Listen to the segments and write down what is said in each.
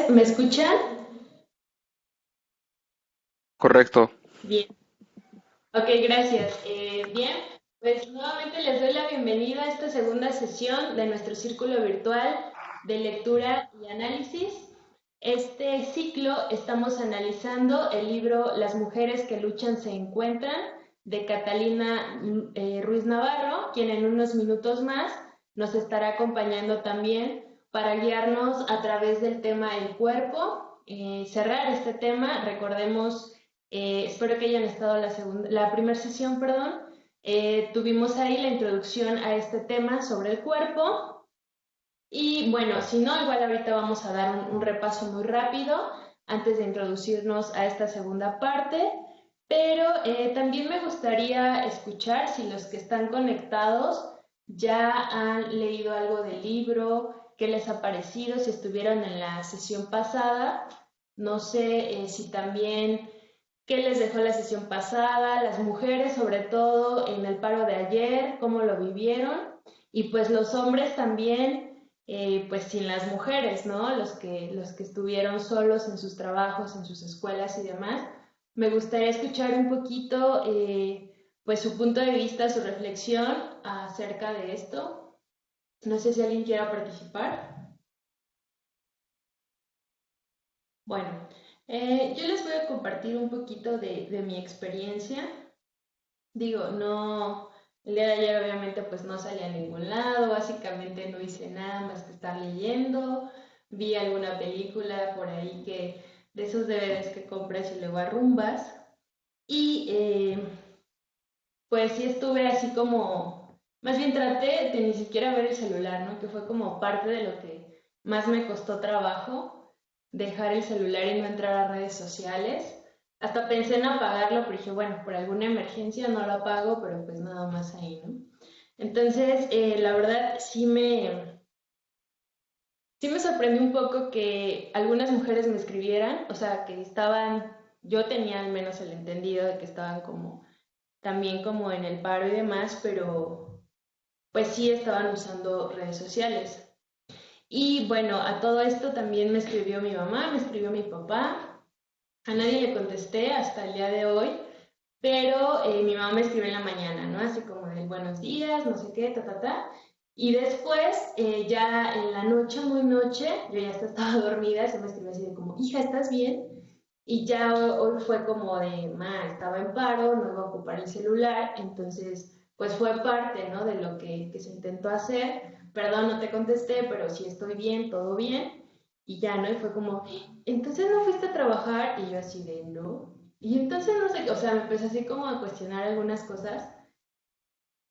¿Me escuchan? Correcto. Bien. Ok, gracias. Bien, pues nuevamente les doy la bienvenida a esta segunda sesión de nuestro círculo virtual de lectura y análisis. Este ciclo estamos analizando el libro Las mujeres que luchan se encuentran de Catalina Ruiz Navarro, quien en unos minutos más nos estará acompañando también para guiarnos a través del tema del cuerpo. Cerrar este tema, recordemos, espero que hayan estado la primera sesión, perdón. Tuvimos ahí la introducción a este tema sobre el cuerpo y bueno, si no, igual ahorita vamos a dar un repaso muy rápido antes de introducirnos a esta segunda parte, pero también me gustaría escuchar si los que están conectados ya han leído algo del libro, qué les ha parecido, si estuvieron en la sesión pasada, no sé si también qué les dejó la sesión pasada, las mujeres sobre todo en el paro de ayer, cómo lo vivieron y pues los hombres también, pues sin las mujeres, ¿no? Los que estuvieron solos en sus trabajos, en sus escuelas y demás. Me gustaría escuchar un poquito, pues su punto de vista, su reflexión acerca de esto. No sé si alguien quiera participar. Bueno, yo les voy a compartir un poquito de mi experiencia. Digo, no, el día de ayer obviamente pues no salí a ningún lado, básicamente no hice nada más que estar leyendo, vi alguna película por ahí que de esos DVDs que compras y luego arrumbas y pues sí estuve así como, más bien traté de ni siquiera ver el celular, ¿no? Que fue como parte de lo que más me costó trabajo, dejar el celular y no entrar a redes sociales. Hasta pensé en apagarlo, pero dije, bueno, por alguna emergencia no lo apago, pero pues nada más ahí, ¿no? Entonces, la verdad sí me sorprendió un poco que algunas mujeres me escribieran, o sea, que estaban, yo tenía al menos el entendido de que estaban como también como en el paro y demás, pero pues sí estaban usando redes sociales. Y bueno, a todo esto también me escribió mi mamá, me escribió mi papá, a nadie le contesté hasta el día de hoy, pero mi mamá me escribió en la mañana, ¿no? Así como de buenos días, no sé qué, ta, ta, ta. Y después, ya en la noche, muy noche, yo ya estaba dormida, se me escribió así de como, hija, ¿estás bien? Y ya hoy fue como de, ma, estaba en paro, no iba a ocupar el celular, entonces, pues fue parte, ¿no? De lo que se intentó hacer. Perdón, no te contesté, pero sí estoy bien, todo bien. Y ya, ¿no? Y fue como, entonces no fuiste a trabajar, y yo así de, no. Y entonces no sé, o sea, me empecé así como a cuestionar algunas cosas.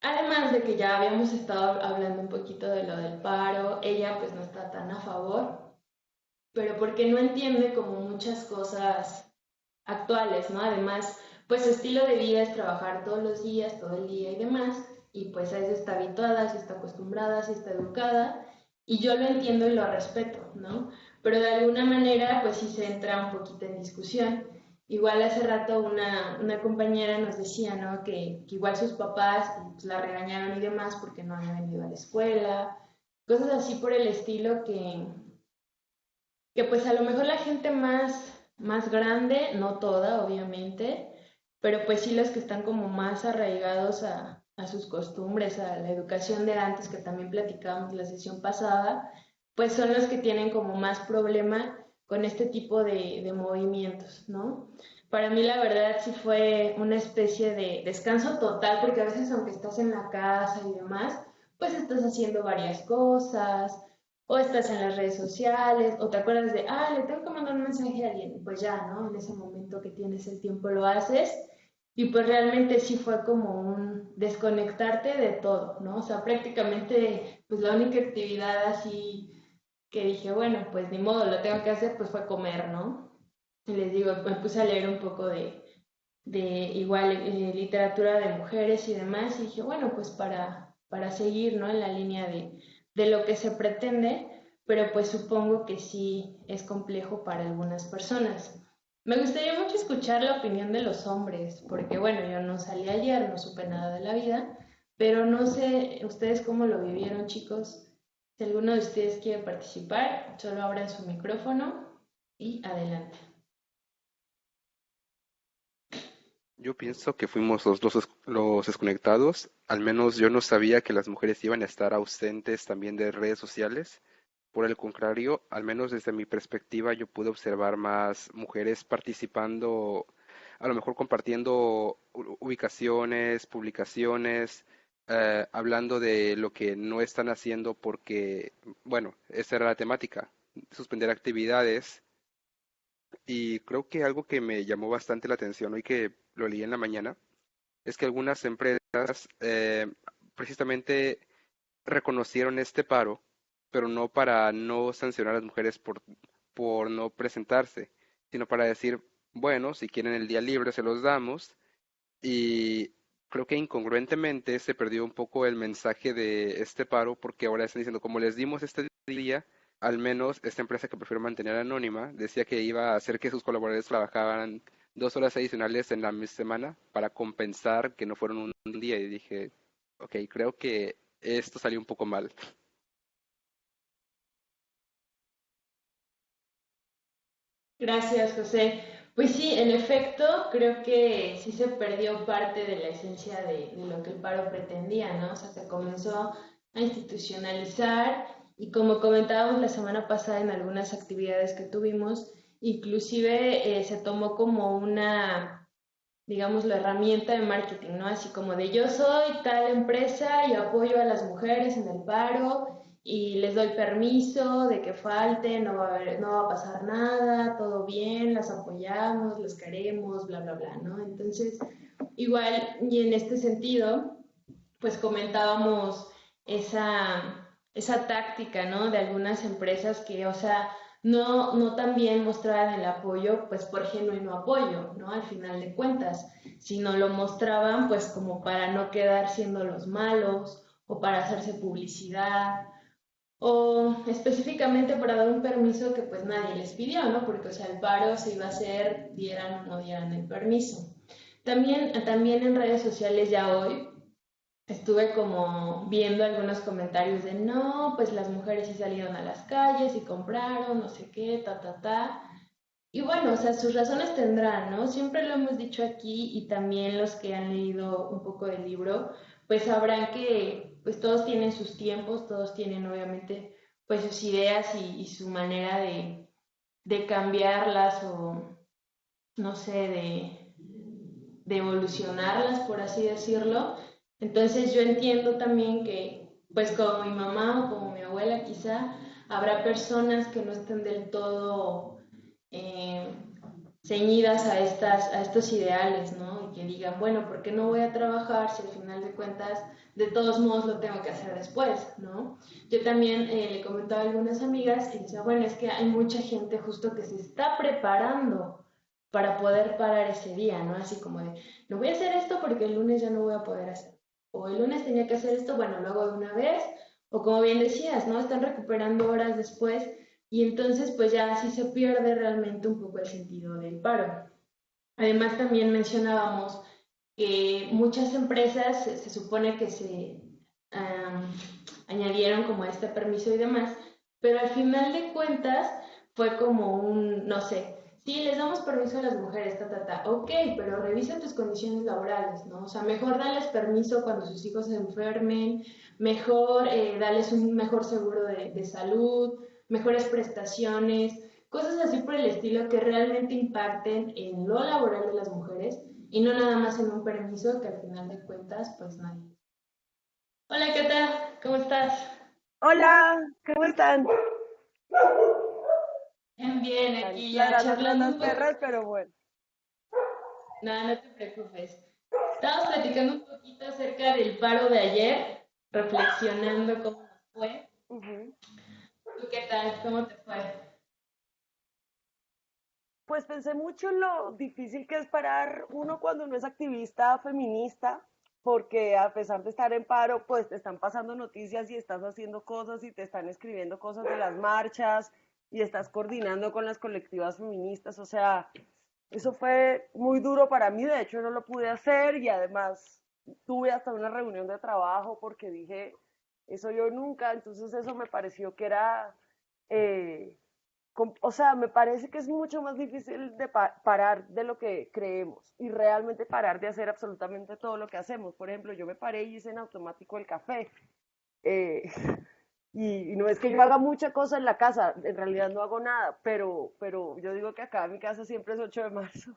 Además de que ya habíamos estado hablando un poquito de lo del paro, ella pues no está tan a favor, pero porque no entiende como muchas cosas actuales, ¿no? Además, pues su estilo de vida es trabajar todos los días, todo el día y demás, y pues a eso está habituada, sí está acostumbrada, sí está educada, y yo lo entiendo y lo respeto, ¿no? Pero de alguna manera, pues sí se entra un poquito en discusión. Igual hace rato una compañera nos decía, ¿no? Que igual sus papás pues, la regañaron y demás porque no había venido a la escuela, cosas así por el estilo que pues a lo mejor la gente más grande, no toda, obviamente, pero pues sí los que están como más arraigados a sus costumbres, a la educación de antes, que también platicábamos la sesión pasada, pues son los que tienen como más problema con este tipo de movimientos, ¿no? Para mí la verdad sí fue una especie de descanso total, porque a veces aunque estás en la casa y demás, pues estás haciendo varias cosas, o estás en las redes sociales, o te acuerdas de, le tengo que mandar un mensaje a alguien, y pues ya, ¿no? En ese momento que tienes el tiempo lo haces, y pues realmente sí fue como un desconectarte de todo, ¿no? O sea, prácticamente, pues la única actividad así que dije, bueno, pues ni modo, lo tengo que hacer, pues fue comer, ¿no? Y les digo, me puse a leer un poco de igual literatura de mujeres y demás, y dije, bueno, pues para seguir, ¿no? En la línea de lo que se pretende, pero pues supongo que sí es complejo para algunas personas. Me gustaría mucho escuchar la opinión de los hombres, porque bueno, yo no salí ayer, no supe nada de la vida, pero no sé ustedes cómo lo vivieron, chicos. Si alguno de ustedes quiere participar, solo abran su micrófono. Y adelante. Yo pienso que fuimos los desconectados. Al menos yo no sabía que las mujeres iban a estar ausentes también de redes sociales. Por el contrario, al menos desde mi perspectiva, yo pude observar más mujeres participando, a lo mejor compartiendo ubicaciones, publicaciones, hablando de lo que no están haciendo porque, bueno, esa era la temática, suspender actividades. Y creo que algo que me llamó bastante la atención hoy que lo leí en la mañana es que algunas empresas precisamente reconocieron este paro, pero no para no sancionar a las mujeres por no presentarse, sino para decir, bueno, si quieren el día libre se los damos. Y creo que incongruentemente se perdió un poco el mensaje de este paro porque ahora están diciendo, como les dimos este día, al menos esta empresa que prefiero mantener anónima decía que iba a hacer que sus colaboradores trabajaran 2 horas adicionales en la semana para compensar que no fueron un día. Y dije, ok, creo que esto salió un poco mal. Gracias, José. Pues sí, en efecto, creo que sí se perdió parte de la esencia de lo que el paro pretendía, ¿no? O sea, se comenzó a institucionalizar y como comentábamos la semana pasada en algunas actividades que tuvimos, inclusive se tomó como una, digamos, la herramienta de marketing, ¿no? Así como de yo soy tal empresa y apoyo a las mujeres en el paro y les doy permiso de que falte, no va a pasar nada, todo bien, las apoyamos, las queremos, bla, bla, bla, ¿no? Entonces, igual, y en este sentido, pues comentábamos esa táctica, ¿no? De algunas empresas que, o sea, no también mostraban el apoyo, pues por genuino apoyo, ¿no? Al final de cuentas, sino lo mostraban pues como para no quedar siendo los malos o para hacerse publicidad o específicamente para dar un permiso que pues nadie les pidió, ¿no? Porque, o sea, el paro se iba a hacer, dieran o no dieran el permiso. También en redes sociales ya hoy estuve como viendo algunos comentarios de no, pues las mujeres sí salieron a las calles y compraron, no sé qué, ta, ta, ta. Y bueno, o sea, sus razones tendrán, ¿no? Siempre lo hemos dicho aquí y también los que han leído un poco del libro, pues sabrán que pues todos tienen sus tiempos, todos tienen obviamente pues sus ideas y su manera de cambiarlas o no sé, de evolucionarlas, por así decirlo. Entonces yo entiendo también que, pues como mi mamá o como mi abuela quizá, habrá personas que no estén del todo eh, ceñidas a estos ideales, ¿no? Y que digan, bueno, ¿por qué no voy a trabajar si al final de cuentas de todos modos lo tengo que hacer después, ¿no? Yo también le comentaba a algunas amigas y decía, bueno, es que hay mucha gente justo que se está preparando para poder parar ese día, ¿no? Así como de, no voy a hacer esto porque el lunes ya no voy a poder hacer. O el lunes tenía que hacer esto, bueno, lo hago de una vez. O como bien decías, ¿no? Están recuperando horas después y entonces pues ya así se pierde realmente un poco el sentido del paro. Además también mencionábamos que muchas empresas se supone que se um, añadieron como este permiso y demás, pero al final de cuentas fue como un, no sé, sí, les damos permiso a las mujeres, ta, ta, ta, ok, pero revisa tus condiciones laborales, ¿no? O sea, mejor darles permiso cuando sus hijos se enfermen, mejor darles un mejor seguro de salud, mejores prestaciones, cosas así por el estilo que realmente impacten en lo laboral de las mujeres y no nada más en un permiso que al final de cuentas pues nadie. Hola, ¿qué tal? ¿Cómo estás? Hola, ¿cómo están? Bien, bien, Están aquí ya ladrándome charlando las un poco. perras, pero bueno. Nada, no te preocupes. Estábamos platicando un poquito acerca del paro de ayer, reflexionando cómo nos fue. Ujú. ¿Tú qué tal? ¿Cómo te fue? Pues pensé mucho en lo difícil que es parar uno cuando uno es activista feminista, porque a pesar de estar en paro, pues te están pasando noticias y estás haciendo cosas y te están escribiendo cosas de las marchas y estás coordinando con las colectivas feministas. O sea, eso fue muy duro para mí, de hecho no lo pude hacer y además tuve hasta una reunión de trabajo porque dije, eso yo nunca, entonces eso me pareció que era... eh, o sea, me parece que es mucho más difícil de parar de lo que creemos y realmente parar de hacer absolutamente todo lo que hacemos. Por ejemplo, yo me paré y hice en automático el café. eh, y no es que yo haga mucha cosa en la casa, en realidad no hago nada, pero yo digo que acá en mi casa siempre es 8 de marzo,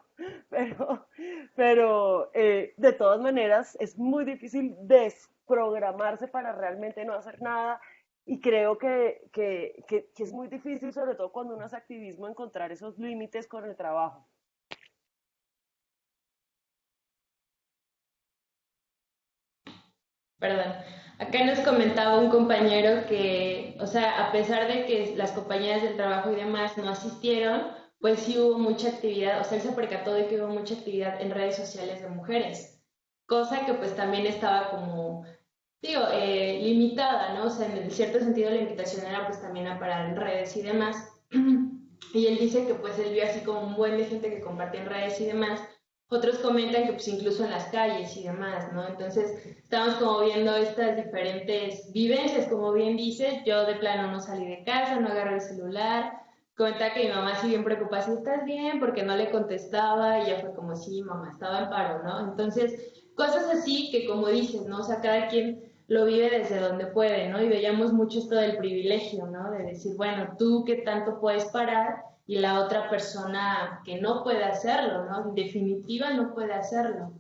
pero, pero de todas maneras es muy difícil desprogramarse para realmente no hacer nada y creo que es muy difícil, sobre todo cuando uno hace activismo, encontrar esos límites con el trabajo. Perdón. Acá nos comentaba un compañero que, o sea, a pesar de que las compañeras del trabajo y demás no asistieron, pues sí hubo mucha actividad, o sea, él se percató de que hubo mucha actividad en redes sociales de mujeres, cosa que pues también estaba como, digo, limitada, ¿no? O sea, en cierto sentido la invitación era pues también a parar en redes y demás. Y él dice que pues él vio así como un buen de gente que compartía en redes y demás. Otros comentan que pues incluso en las calles y demás, ¿no? Entonces estamos como viendo estas diferentes vivencias, como bien dices, yo de plano no salí de casa, no agarré el celular, comenta que mi mamá sí bien preocupada, si estás bien, porque no le contestaba y ya fue como, sí, mamá, estaba en paro, ¿no? Entonces, cosas así que como dices, ¿no? O sea, cada quien lo vive desde donde puede, ¿no? Y veíamos mucho esto del privilegio, ¿no? De decir, bueno, tú qué tanto puedes parar y la otra persona que no puede hacerlo, ¿no? En definitiva no puede hacerlo.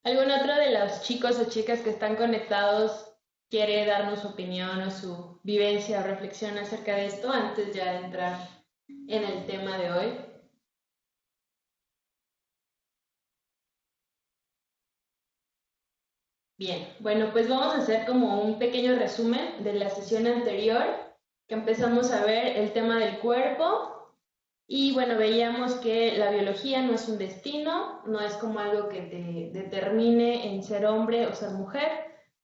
¿Algún otro de los chicos o chicas que están conectados quiere darnos su opinión o su vivencia o reflexión acerca de esto antes ya de entrar en el tema de hoy? Bien, bueno, pues vamos a hacer como un pequeño resumen de la sesión anterior, que empezamos a ver el tema del cuerpo y bueno, veíamos que la biología no es un destino, no es como algo que te determine en ser hombre o ser mujer,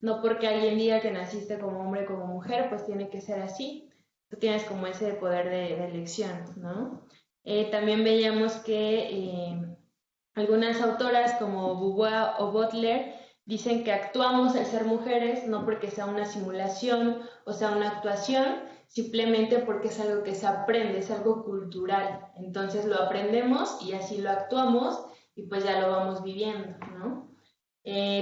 no porque alguien diga que naciste como hombre o como mujer, pues tiene que ser así, tú tienes como ese poder de elección, ¿no? También veíamos que algunas autoras como Beauvoir o Butler dicen que actuamos al ser mujeres no porque sea una simulación o sea una actuación, simplemente porque es algo que se aprende, es algo cultural. Entonces lo aprendemos y así lo actuamos y pues ya lo vamos viviendo, ¿no?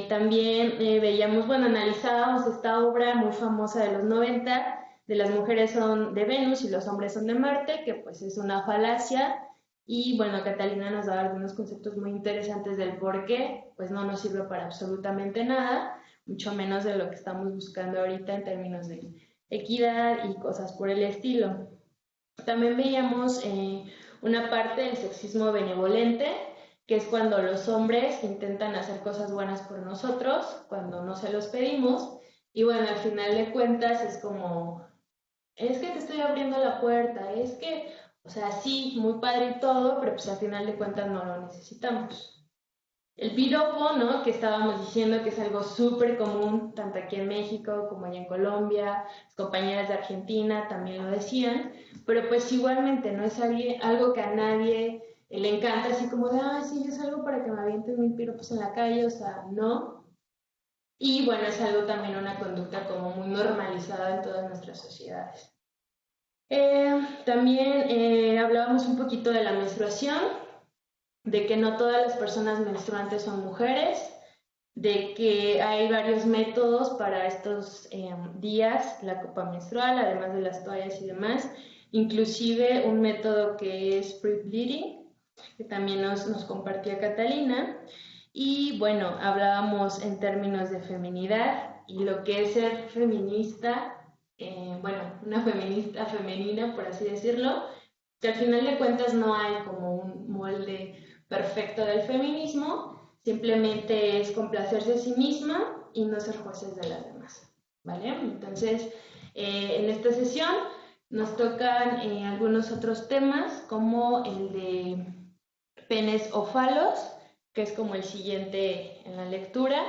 También veíamos, bueno, analizábamos esta obra muy famosa de los 90 de las mujeres son de Venus y los hombres son de Marte, que pues es una falacia. Y bueno, Catalina nos daba algunos conceptos muy interesantes del por qué, pues no nos sirve para absolutamente nada, mucho menos de lo que estamos buscando ahorita en términos de equidad y cosas por el estilo. También veíamos una parte del sexismo benevolente, que es cuando los hombres intentan hacer cosas buenas por nosotros, cuando no se los pedimos, y bueno, al final de cuentas es como, es que te estoy abriendo la puerta, es que, o sea, sí, muy padre y todo, pero pues al final de cuentas no lo necesitamos. El piropo, ¿no? Que estábamos diciendo que es algo súper común, tanto aquí en México como allá en Colombia, las compañeras de Argentina también lo decían, pero pues igualmente no es algo que a nadie le encanta, así como de, ah, sí, yo salgo para que me avienten mil piropos en la calle, o sea, no. Y bueno, es algo también una conducta como muy normalizada en todas nuestras sociedades. También hablábamos un poquito de la menstruación, de que no todas las personas menstruantes son mujeres, de que hay varios métodos para estos días, la copa menstrual, además de las toallas y demás, inclusive un método que es free bleeding, que también nos compartía Catalina. Y bueno, hablábamos en términos de feminidad y lo que es ser feminista, bueno, una feminista femenina, por así decirlo, que al final de cuentas no hay como un molde perfecto del feminismo, simplemente es complacerse a sí misma y no ser jueces de las demás, ¿vale? Entonces, en esta sesión nos tocan algunos otros temas como el de penes o falos, que es como el siguiente en la lectura.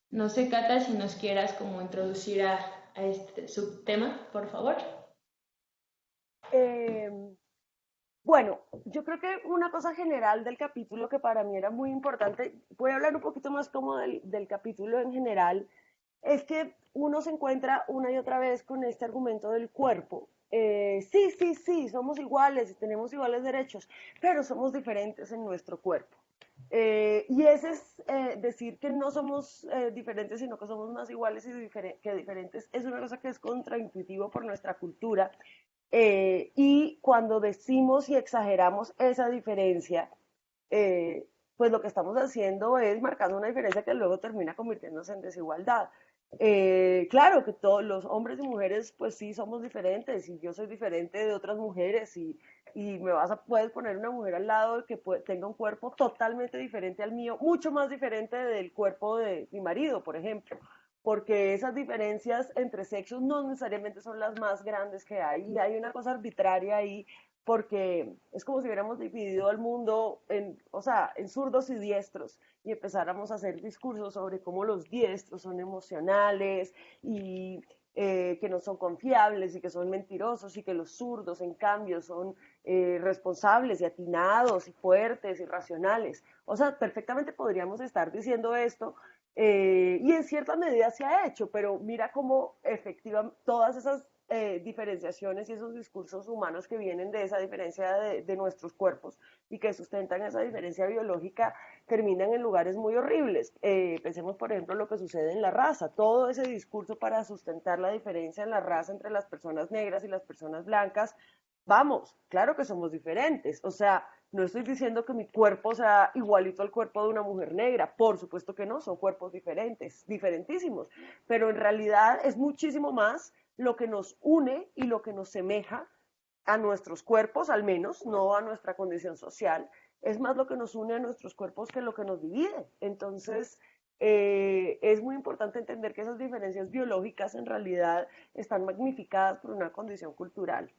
No sé, Cata, si nos quieras como introducir a este subtema, por favor. Eh, bueno, yo creo que una cosa general del capítulo que para mí era muy importante, voy a hablar un poquito más como del capítulo en general, Es que uno se encuentra una y otra vez con este argumento del cuerpo. Sí, sí, sí, somos iguales y tenemos iguales derechos, pero somos diferentes en nuestro cuerpo. Y ese es decir que no somos diferentes, sino que somos más iguales y que diferentes, es una cosa que es contraintuitivo por nuestra cultura. Y cuando decimos y exageramos esa diferencia, pues lo que estamos haciendo es marcando una diferencia que luego termina convirtiéndose en desigualdad. Claro que todos los hombres y mujeres, pues sí, somos diferentes y yo soy diferente de otras mujeres y puedes poner una mujer al lado que tenga un cuerpo totalmente diferente al mío, mucho más diferente del cuerpo de mi marido, por ejemplo, porque esas diferencias entre sexos no necesariamente son las más grandes que hay, y hay una cosa arbitraria ahí porque es como si hubiéramos dividido el mundo en, o sea, en zurdos y diestros y empezáramos a hacer discursos sobre cómo los diestros son emocionales y que no son confiables y que son mentirosos y que los zurdos, en cambio, son responsables y atinados y fuertes y racionales. O sea, perfectamente podríamos estar diciendo esto y en cierta medida se ha hecho, pero mira cómo efectivamente todas esas diferenciaciones y esos discursos humanos que vienen de esa diferencia de nuestros cuerpos y que sustentan esa diferencia biológica terminan en lugares muy horribles. Pensemos, por ejemplo, lo que sucede en la raza. Todo ese discurso para sustentar la diferencia en la raza entre las personas negras y las personas blancas, vamos, claro que somos diferentes. O sea, no estoy diciendo que mi cuerpo sea igualito al cuerpo de una mujer negra, por supuesto que no, son cuerpos diferentes, diferentísimos, pero en realidad es muchísimo más lo que nos une y lo que nos semeja a nuestros cuerpos, al menos, no a nuestra condición social, es más lo que nos une a nuestros cuerpos que lo que nos divide. Entonces, es muy importante entender que esas diferencias biológicas en realidad están magnificadas por una condición cultural.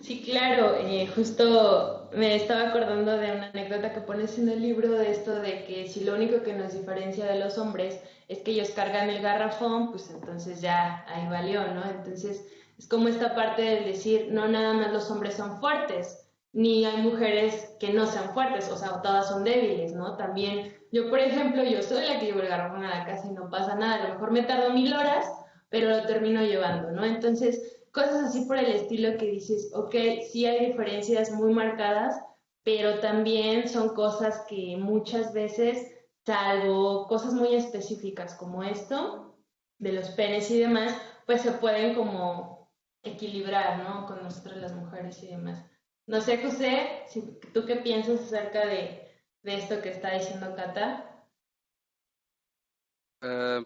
Sí, claro, justo me estaba acordando de una anécdota que pones en el libro de esto de que si lo único que nos diferencia de los hombres es que ellos cargan el garrafón, pues entonces ya ahí valió, ¿no? Entonces es como esta parte del decir, no nada más los hombres son fuertes, ni hay mujeres que no sean fuertes, o sea, todas son débiles, ¿no? También yo, por ejemplo, yo soy la que llevo el garrafón a la casa y no pasa nada, a lo mejor me tardo 1000 horas, pero lo termino llevando, ¿no? Entonces cosas así por el estilo que dices, ok, sí hay diferencias muy marcadas, pero también son cosas que muchas veces, salvo cosas muy específicas como esto, de los penes y demás, pues se pueden como equilibrar, ¿no? Con nosotras las mujeres y demás. No sé, José, si, ¿tú qué piensas acerca de esto que está diciendo Cata?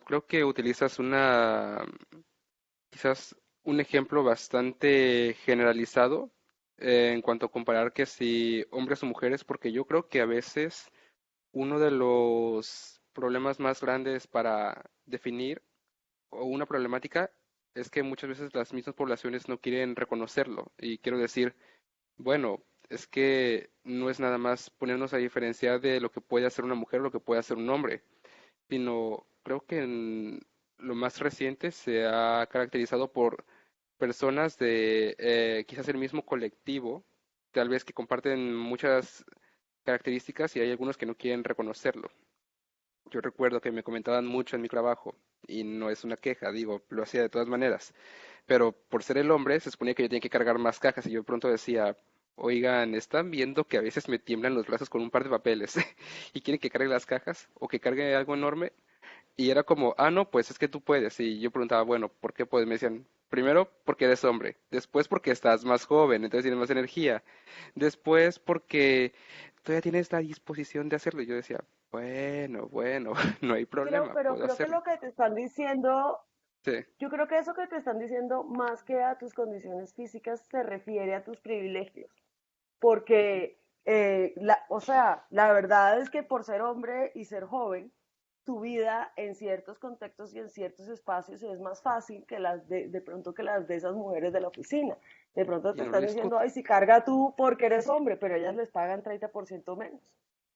Creo que utilizas quizás un ejemplo bastante generalizado en cuanto a comparar que si hombres o mujeres, porque yo creo que a veces uno de los problemas más grandes para definir o una problemática es que muchas veces las mismas poblaciones no quieren reconocerlo. Y quiero decir, bueno, es que no es nada más ponernos a diferenciar de lo que puede hacer una mujer o lo que puede hacer un hombre, sino creo que en lo más reciente se ha caracterizado por personas de quizás el mismo colectivo, tal vez que comparten muchas características y hay algunos que no quieren reconocerlo. Yo recuerdo que me comentaban mucho en mi trabajo y no es una queja, digo, lo hacía de todas maneras, pero por ser el hombre se suponía que yo tenía que cargar más cajas y yo de pronto decía, oigan, ¿están viendo que a veces me tiemblan los brazos con un par de papeles y quieren que cargue las cajas o que cargue algo enorme? Y era como, ah, no, pues es que tú puedes. Y yo preguntaba, bueno, ¿por qué puedes? Me decían, primero porque eres hombre, después porque estás más joven, entonces tienes más energía, después porque todavía tienes la disposición de hacerlo. Y yo decía, bueno, bueno, no hay problema, Pero puedo creo que hacerlo. lo que te están diciendo, Sí, yo creo que eso que te están diciendo, más que a tus condiciones físicas, se refiere a tus privilegios. Porque, o sea, la verdad es que por ser hombre y ser joven, tu vida en ciertos contextos y en ciertos espacios es más fácil que de pronto que las de esas mujeres de la oficina. De pronto y te no lo están diciendo, discuto. ay, si carga tú porque eres hombre, pero ellas les pagan 30% menos.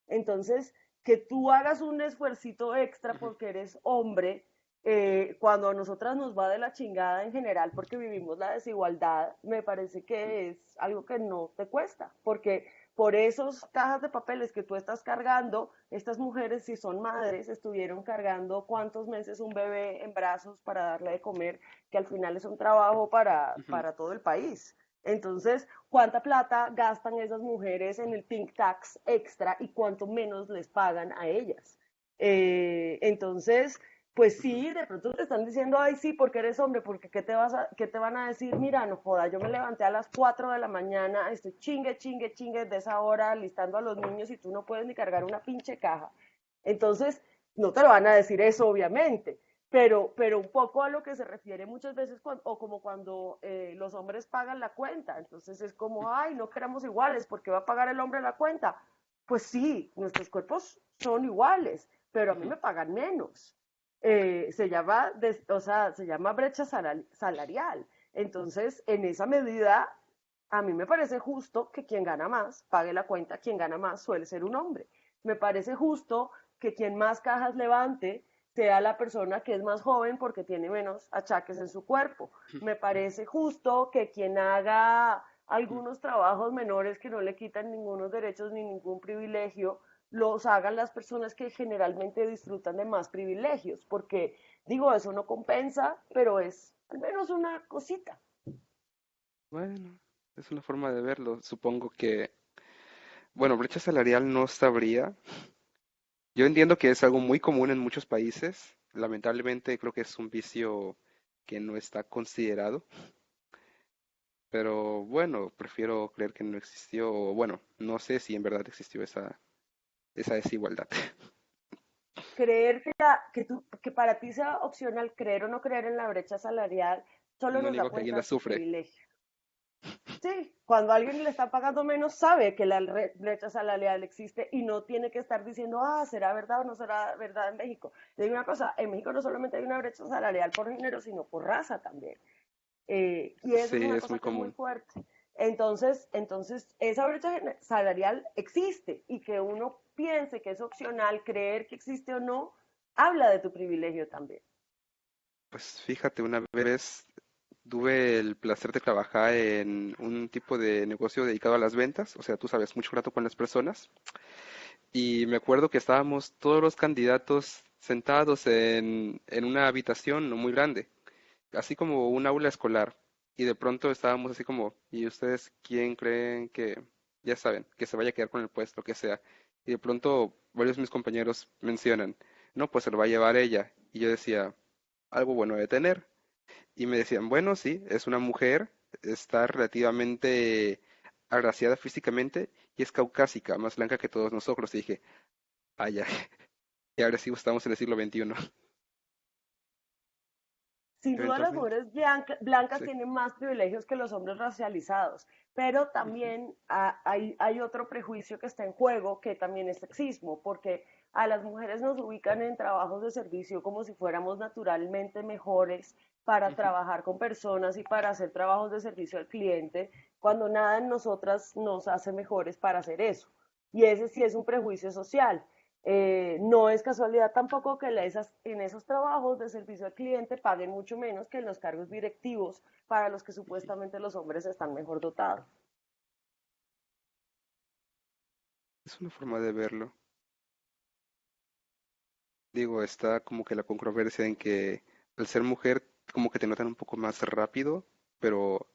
Entonces, que tú hagas un esfuercito extra Ujú. porque eres hombre, cuando a nosotras nos va de la chingada en general porque vivimos la desigualdad, me parece que es algo que no te cuesta, porque por esos cajas de papeles que tú estás cargando, estas mujeres, si son madres, estuvieron cargando cuántos meses un bebé en brazos para darle de comer, que al final es un trabajo Ujú. para todo el país. Entonces, ¿cuánta plata gastan esas mujeres en el pink tax extra y cuánto menos les pagan a ellas? Entonces, pues Ujú. sí, de pronto te están diciendo, ay, sí, porque eres hombre, porque qué te van a decir? Mira, no joda, yo me levanté a las 4 de la mañana, estoy chingue, chingue, chingue de esa hora, listando a los niños y tú no puedes ni cargar una pinche caja. Entonces, no te lo van a decir eso, obviamente, pero un poco a lo que se refiere muchas veces, o como cuando los hombres pagan la cuenta, entonces es como, ay, no queramos iguales, ¿porque va a pagar el hombre la cuenta? Pues sí, nuestros cuerpos son iguales, pero a mí Ujú. me pagan menos. O sea, se llama brecha salarial. Entonces, en esa medida, a mí me parece justo que quien gana más pague la cuenta, quien gana más suele ser un hombre. Me parece justo que quien más cajas levante sea la persona que es más joven porque tiene menos achaques en su cuerpo. Me parece justo que quien haga Ujú. algunos trabajos menores que no le quitan ningunos derechos ni ningún privilegio, los hagan las personas que generalmente disfrutan de más privilegios, porque digo, eso no compensa, pero es al menos una cosita. Bueno, es una forma de verlo. Supongo que, bueno, brecha salarial no sabría. Yo entiendo que es algo muy común en muchos países. Lamentablemente creo que es un vicio que no está considerado. Pero bueno, prefiero creer que no existió. O bueno, no sé si en verdad existió esa desigualdad. Creer que para ti sea opcional creer o no creer en la brecha salarial solo No nos da niego que alguien cuenta la de tu sufre. privilegio. Sí, cuando alguien le está pagando menos, sabe que la brecha salarial existe y no tiene que estar diciendo, ah, ¿será verdad o no será verdad en México? Te digo una cosa, en México no solamente hay una brecha salarial por género, sino por raza también. Y eso Sí, es una es cosa muy que es muy común. fuerte. Entonces esa brecha salarial existe y que uno piense que es opcional creer que existe o no, habla de tu privilegio también. Pues fíjate, una vez tuve el placer de trabajar en un tipo de negocio dedicado a las ventas, o sea, tú sabes, mucho trato con las personas. Y me acuerdo que estábamos todos los candidatos sentados en una habitación no muy grande, así como un aula escolar. Y de pronto estábamos así como, ¿y ustedes quién creen que, ya saben, que se vaya a quedar con el puesto, que sea? Y de pronto varios de mis compañeros mencionan, no, pues se lo va a llevar ella. Y yo decía, algo bueno de tener. Y me decían, bueno, sí, es una mujer, está relativamente agraciada físicamente y es caucásica, más blanca que todos nosotros. Y dije, ah, ya, y ahora sí estamos en el siglo XXI. Sin duda las Eventualmente, mujeres blancas sí. tienen más privilegios que los hombres racializados, pero Ujú. también hay otro prejuicio que está en juego que también es sexismo, porque a las mujeres nos ubican en trabajos de servicio como si fuéramos naturalmente mejores para Ujú. trabajar con personas y para hacer trabajos de servicio al cliente, cuando nada en nosotras nos hace mejores para hacer eso. Y ese sí es un prejuicio social. No es casualidad tampoco que en esos trabajos de servicio al cliente paguen mucho menos que en los cargos directivos para los que supuestamente los hombres están mejor dotados. Es una forma de verlo. Digo, está como que la controversia en que al ser mujer como que te notan un poco más rápido, pero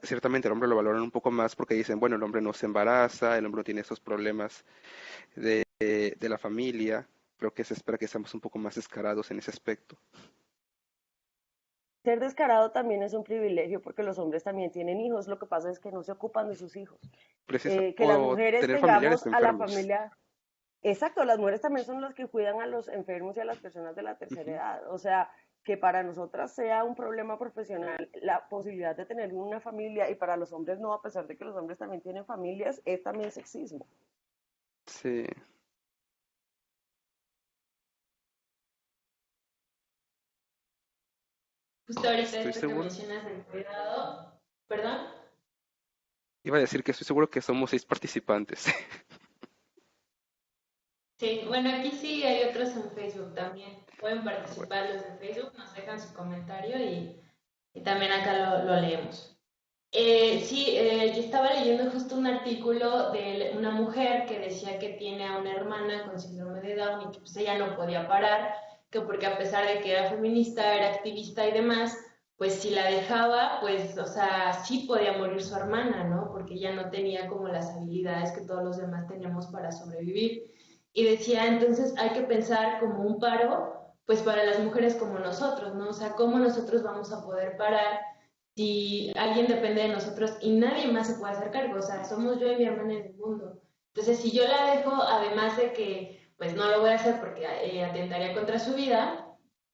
ciertamente el hombre lo valoran un poco más porque dicen, bueno, el hombre no se embaraza, el hombre no tiene esos problemas de la familia. Creo que se espera que seamos un poco más descarados en ese aspecto. Ser descarado también es un privilegio porque los hombres también tienen hijos, lo que pasa es que no se ocupan de sus hijos. Que las O mujeres tener familiares tengamos a la enfermos. familia. Exacto, las mujeres también son las que cuidan a los enfermos y a las personas de la tercera Ujú. edad. O sea, que para nosotras sea un problema profesional la posibilidad de tener una familia y para los hombres no, a pesar de que los hombres también tienen familias, es también sexismo. Sí, Justo ahorita estoy esto que seguro. mencionas del cuidado, perdón. Iba a decir que estoy seguro que somos 6 participantes. Sí, bueno, aquí sí hay otros en Facebook también. pueden participar los de Facebook, nos dejan su comentario y también acá lo leemos. Sí, yo estaba leyendo justo un artículo de una mujer que decía que tiene a una hermana con síndrome de Down y que pues ella no podía parar, que porque a pesar de que era feminista, era activista y demás, pues si la dejaba, pues, o sea, sí podía morir su hermana, ¿no? Porque ella no tenía como las habilidades que todos los demás tenemos para sobrevivir. Y decía, entonces hay que pensar como un paro, pues para las mujeres como nosotros, ¿no? O sea, cómo nosotros vamos a poder parar si alguien depende de nosotros y nadie más se puede hacer cargo, o sea, somos yo y mi hermana en el mundo. Entonces, si yo la dejo, además de que pues no lo voy a hacer porque atentaría contra su vida,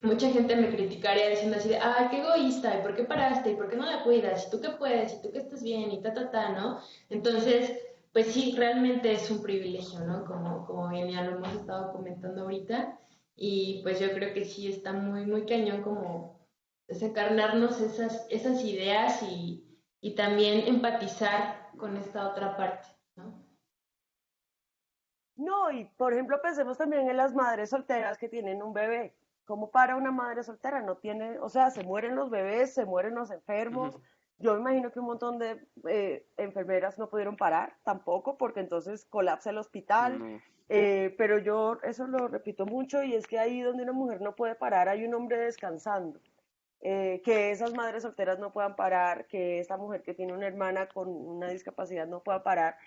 mucha gente me criticaría diciendo así de, ah, qué egoísta, ¿y por qué paraste? ¿Y por qué no la cuidas? ¿Y tú qué puedes? ¿Y tú qué estás bien? Y ¿no? Entonces, pues sí, realmente es un privilegio, ¿no? Como bien ya lo hemos estado comentando ahorita. Y pues yo creo que sí está muy, muy cañón como desencarnarnos esas ideas y también empatizar con esta otra parte, ¿no? No, y por ejemplo, pensemos también en las madres solteras que tienen un bebé. ¿Cómo para una madre soltera? No tiene, o sea, se mueren los bebés, se mueren los Ujú. enfermos. Yo me imagino que un montón de enfermeras no pudieron parar tampoco, porque entonces colapsa el hospital. No. Pero yo eso lo repito mucho y es que ahí donde una mujer no puede parar hay un hombre descansando. Que esas madres solteras no puedan parar, que esta mujer que tiene una hermana con una discapacidad no pueda parar,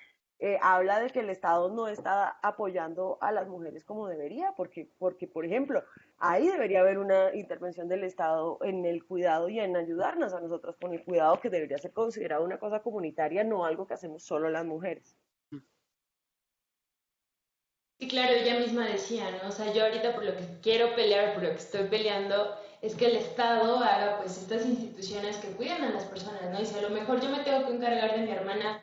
habla de que el Estado no está apoyando a las mujeres como debería, porque, por ejemplo, ahí debería haber una intervención del Estado en el cuidado y en ayudarnos a nosotras con el cuidado que debería ser considerado una cosa comunitaria, no algo que hacemos solo las mujeres. Y claro, ella misma decía, ¿no? O sea, yo ahorita por lo que quiero pelear, por lo que estoy peleando, es que el Estado haga pues estas instituciones que cuidan a las personas, ¿no? Y si a lo mejor yo me tengo que encargar de mi hermana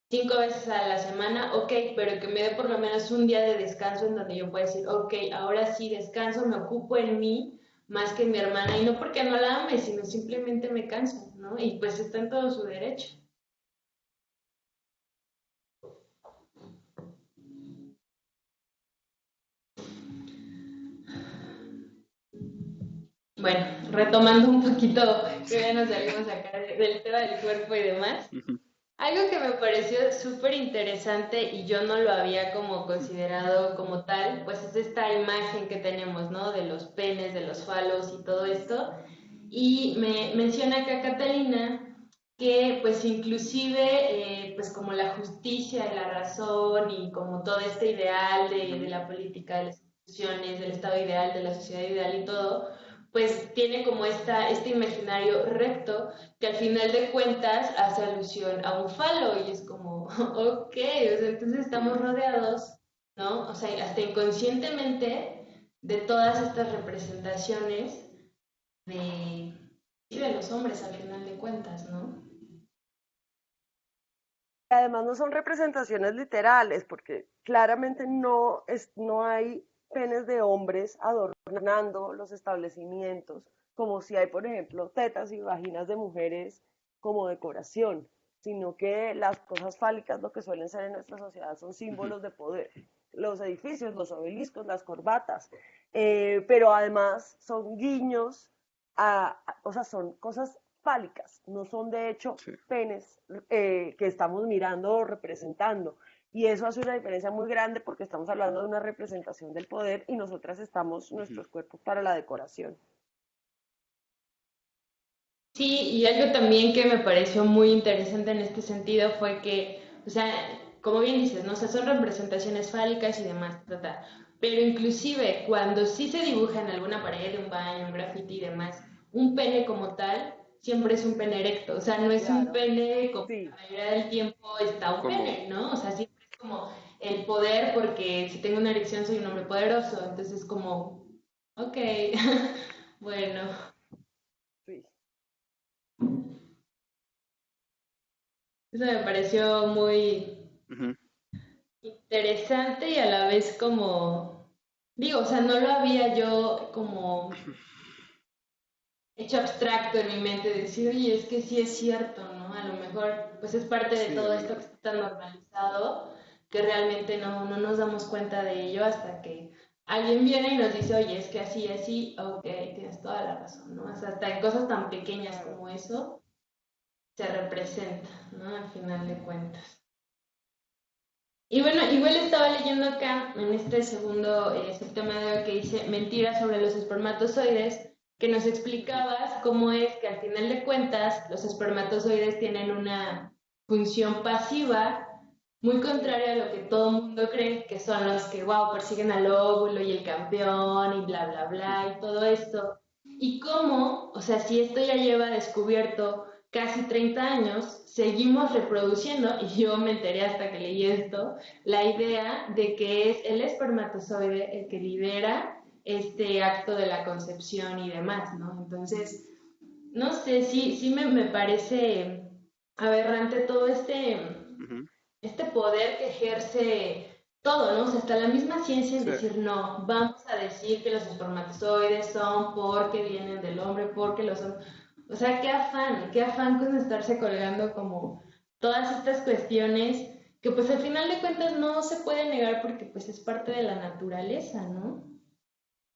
5 veces a la semana, ok, pero que me dé por lo menos un día de descanso en donde yo pueda decir, ok, ahora sí descanso, me ocupo en mí más que en mi hermana, y no porque no la ame, sino simplemente me canso, ¿no? Y pues está en todo su derecho. Bueno, retomando un poquito, que ya nos salimos acá del tema del cuerpo y demás. Ujú. Algo que me pareció súper interesante y yo no lo había como considerado como tal, pues es esta imagen que tenemos, ¿no? De los penes, de los falos y todo esto. Y me menciona acá Catalina que pues inclusive pues como la justicia y la razón y como todo este ideal de Ujú. la política, de las instituciones, del estado ideal, de la sociedad ideal y todo, pues tiene como este imaginario recto que al final de cuentas hace alusión a un falo y es como, ok, o sea, entonces estamos rodeados, ¿no? O sea, hasta inconscientemente de todas estas representaciones de, sí, de los hombres al final de cuentas, ¿no? Además no son representaciones literales, porque claramente no hay penes de hombres adornando los establecimientos, como si hay, por ejemplo, tetas y vaginas de mujeres como decoración, sino que las cosas fálicas, lo que suelen ser en nuestra sociedad, son Ujú. símbolos de poder. Los edificios, los obeliscos, las corbatas, pero además son guiños o sea, son cosas fálicas, no son de hecho Sí. penes que estamos mirando o representando. Y eso hace una diferencia muy grande porque estamos hablando de una representación del poder y nosotras estamos Ujú. nuestros cuerpos para la decoración. Sí, y algo también que me pareció muy interesante en este sentido fue que, o sea, como bien dices, ¿no? O sea, son representaciones fálicas y demás, pero inclusive cuando sí se dibuja en alguna pared, un baño, un graffiti y demás, un pene como tal, siempre es un pene erecto, o sea, no es un Claro, pene como la sí. mayoría del tiempo está un Como, pene, ¿no? O sea, siempre es como el poder, porque si tengo una erección soy un hombre poderoso, entonces como, ok, bueno. Sí. Eso me pareció muy ujú. interesante y a la vez como, digo, o sea, no lo había yo como hecho abstracto en mi mente, de decir, oye, es que sí es cierto, ¿no? A lo mejor, pues es parte de Sí, todo esto amiga. que está tan normalizado que realmente no nos damos cuenta de ello hasta que alguien viene y nos dice, oye, es que así, así, ok, tienes toda la razón, ¿no? O sea, hasta en cosas tan pequeñas Claro. como eso se representa, ¿no? Al final de cuentas. Y bueno, igual estaba leyendo acá en este segundo subtema de hoy que dice mentiras sobre los espermatozoides, que nos Ujú. explicabas cómo es que al final de cuentas los espermatozoides tienen una función pasiva muy Sí. contraria a lo que todo el mundo cree, que son los que, wow, persiguen al óvulo y el campeón y bla, bla, bla y todo esto. Y cómo, o sea, si esto ya lleva descubierto casi 30 años, seguimos reproduciendo, y yo me enteré hasta que leí esto, la idea de que es el espermatozoide el que lidera este acto de la concepción y demás, ¿no? Entonces, no sé, sí me parece aberrante todo Ujú. este poder que ejerce todo, ¿no? O sea, hasta la misma ciencia en Sí, decir, no, vamos a decir que los espermatozoides son porque vienen del hombre, porque los son... O sea, qué afán con estarse colgando como todas estas cuestiones que pues al final de cuentas no se puede negar porque pues es parte de la naturaleza, ¿no?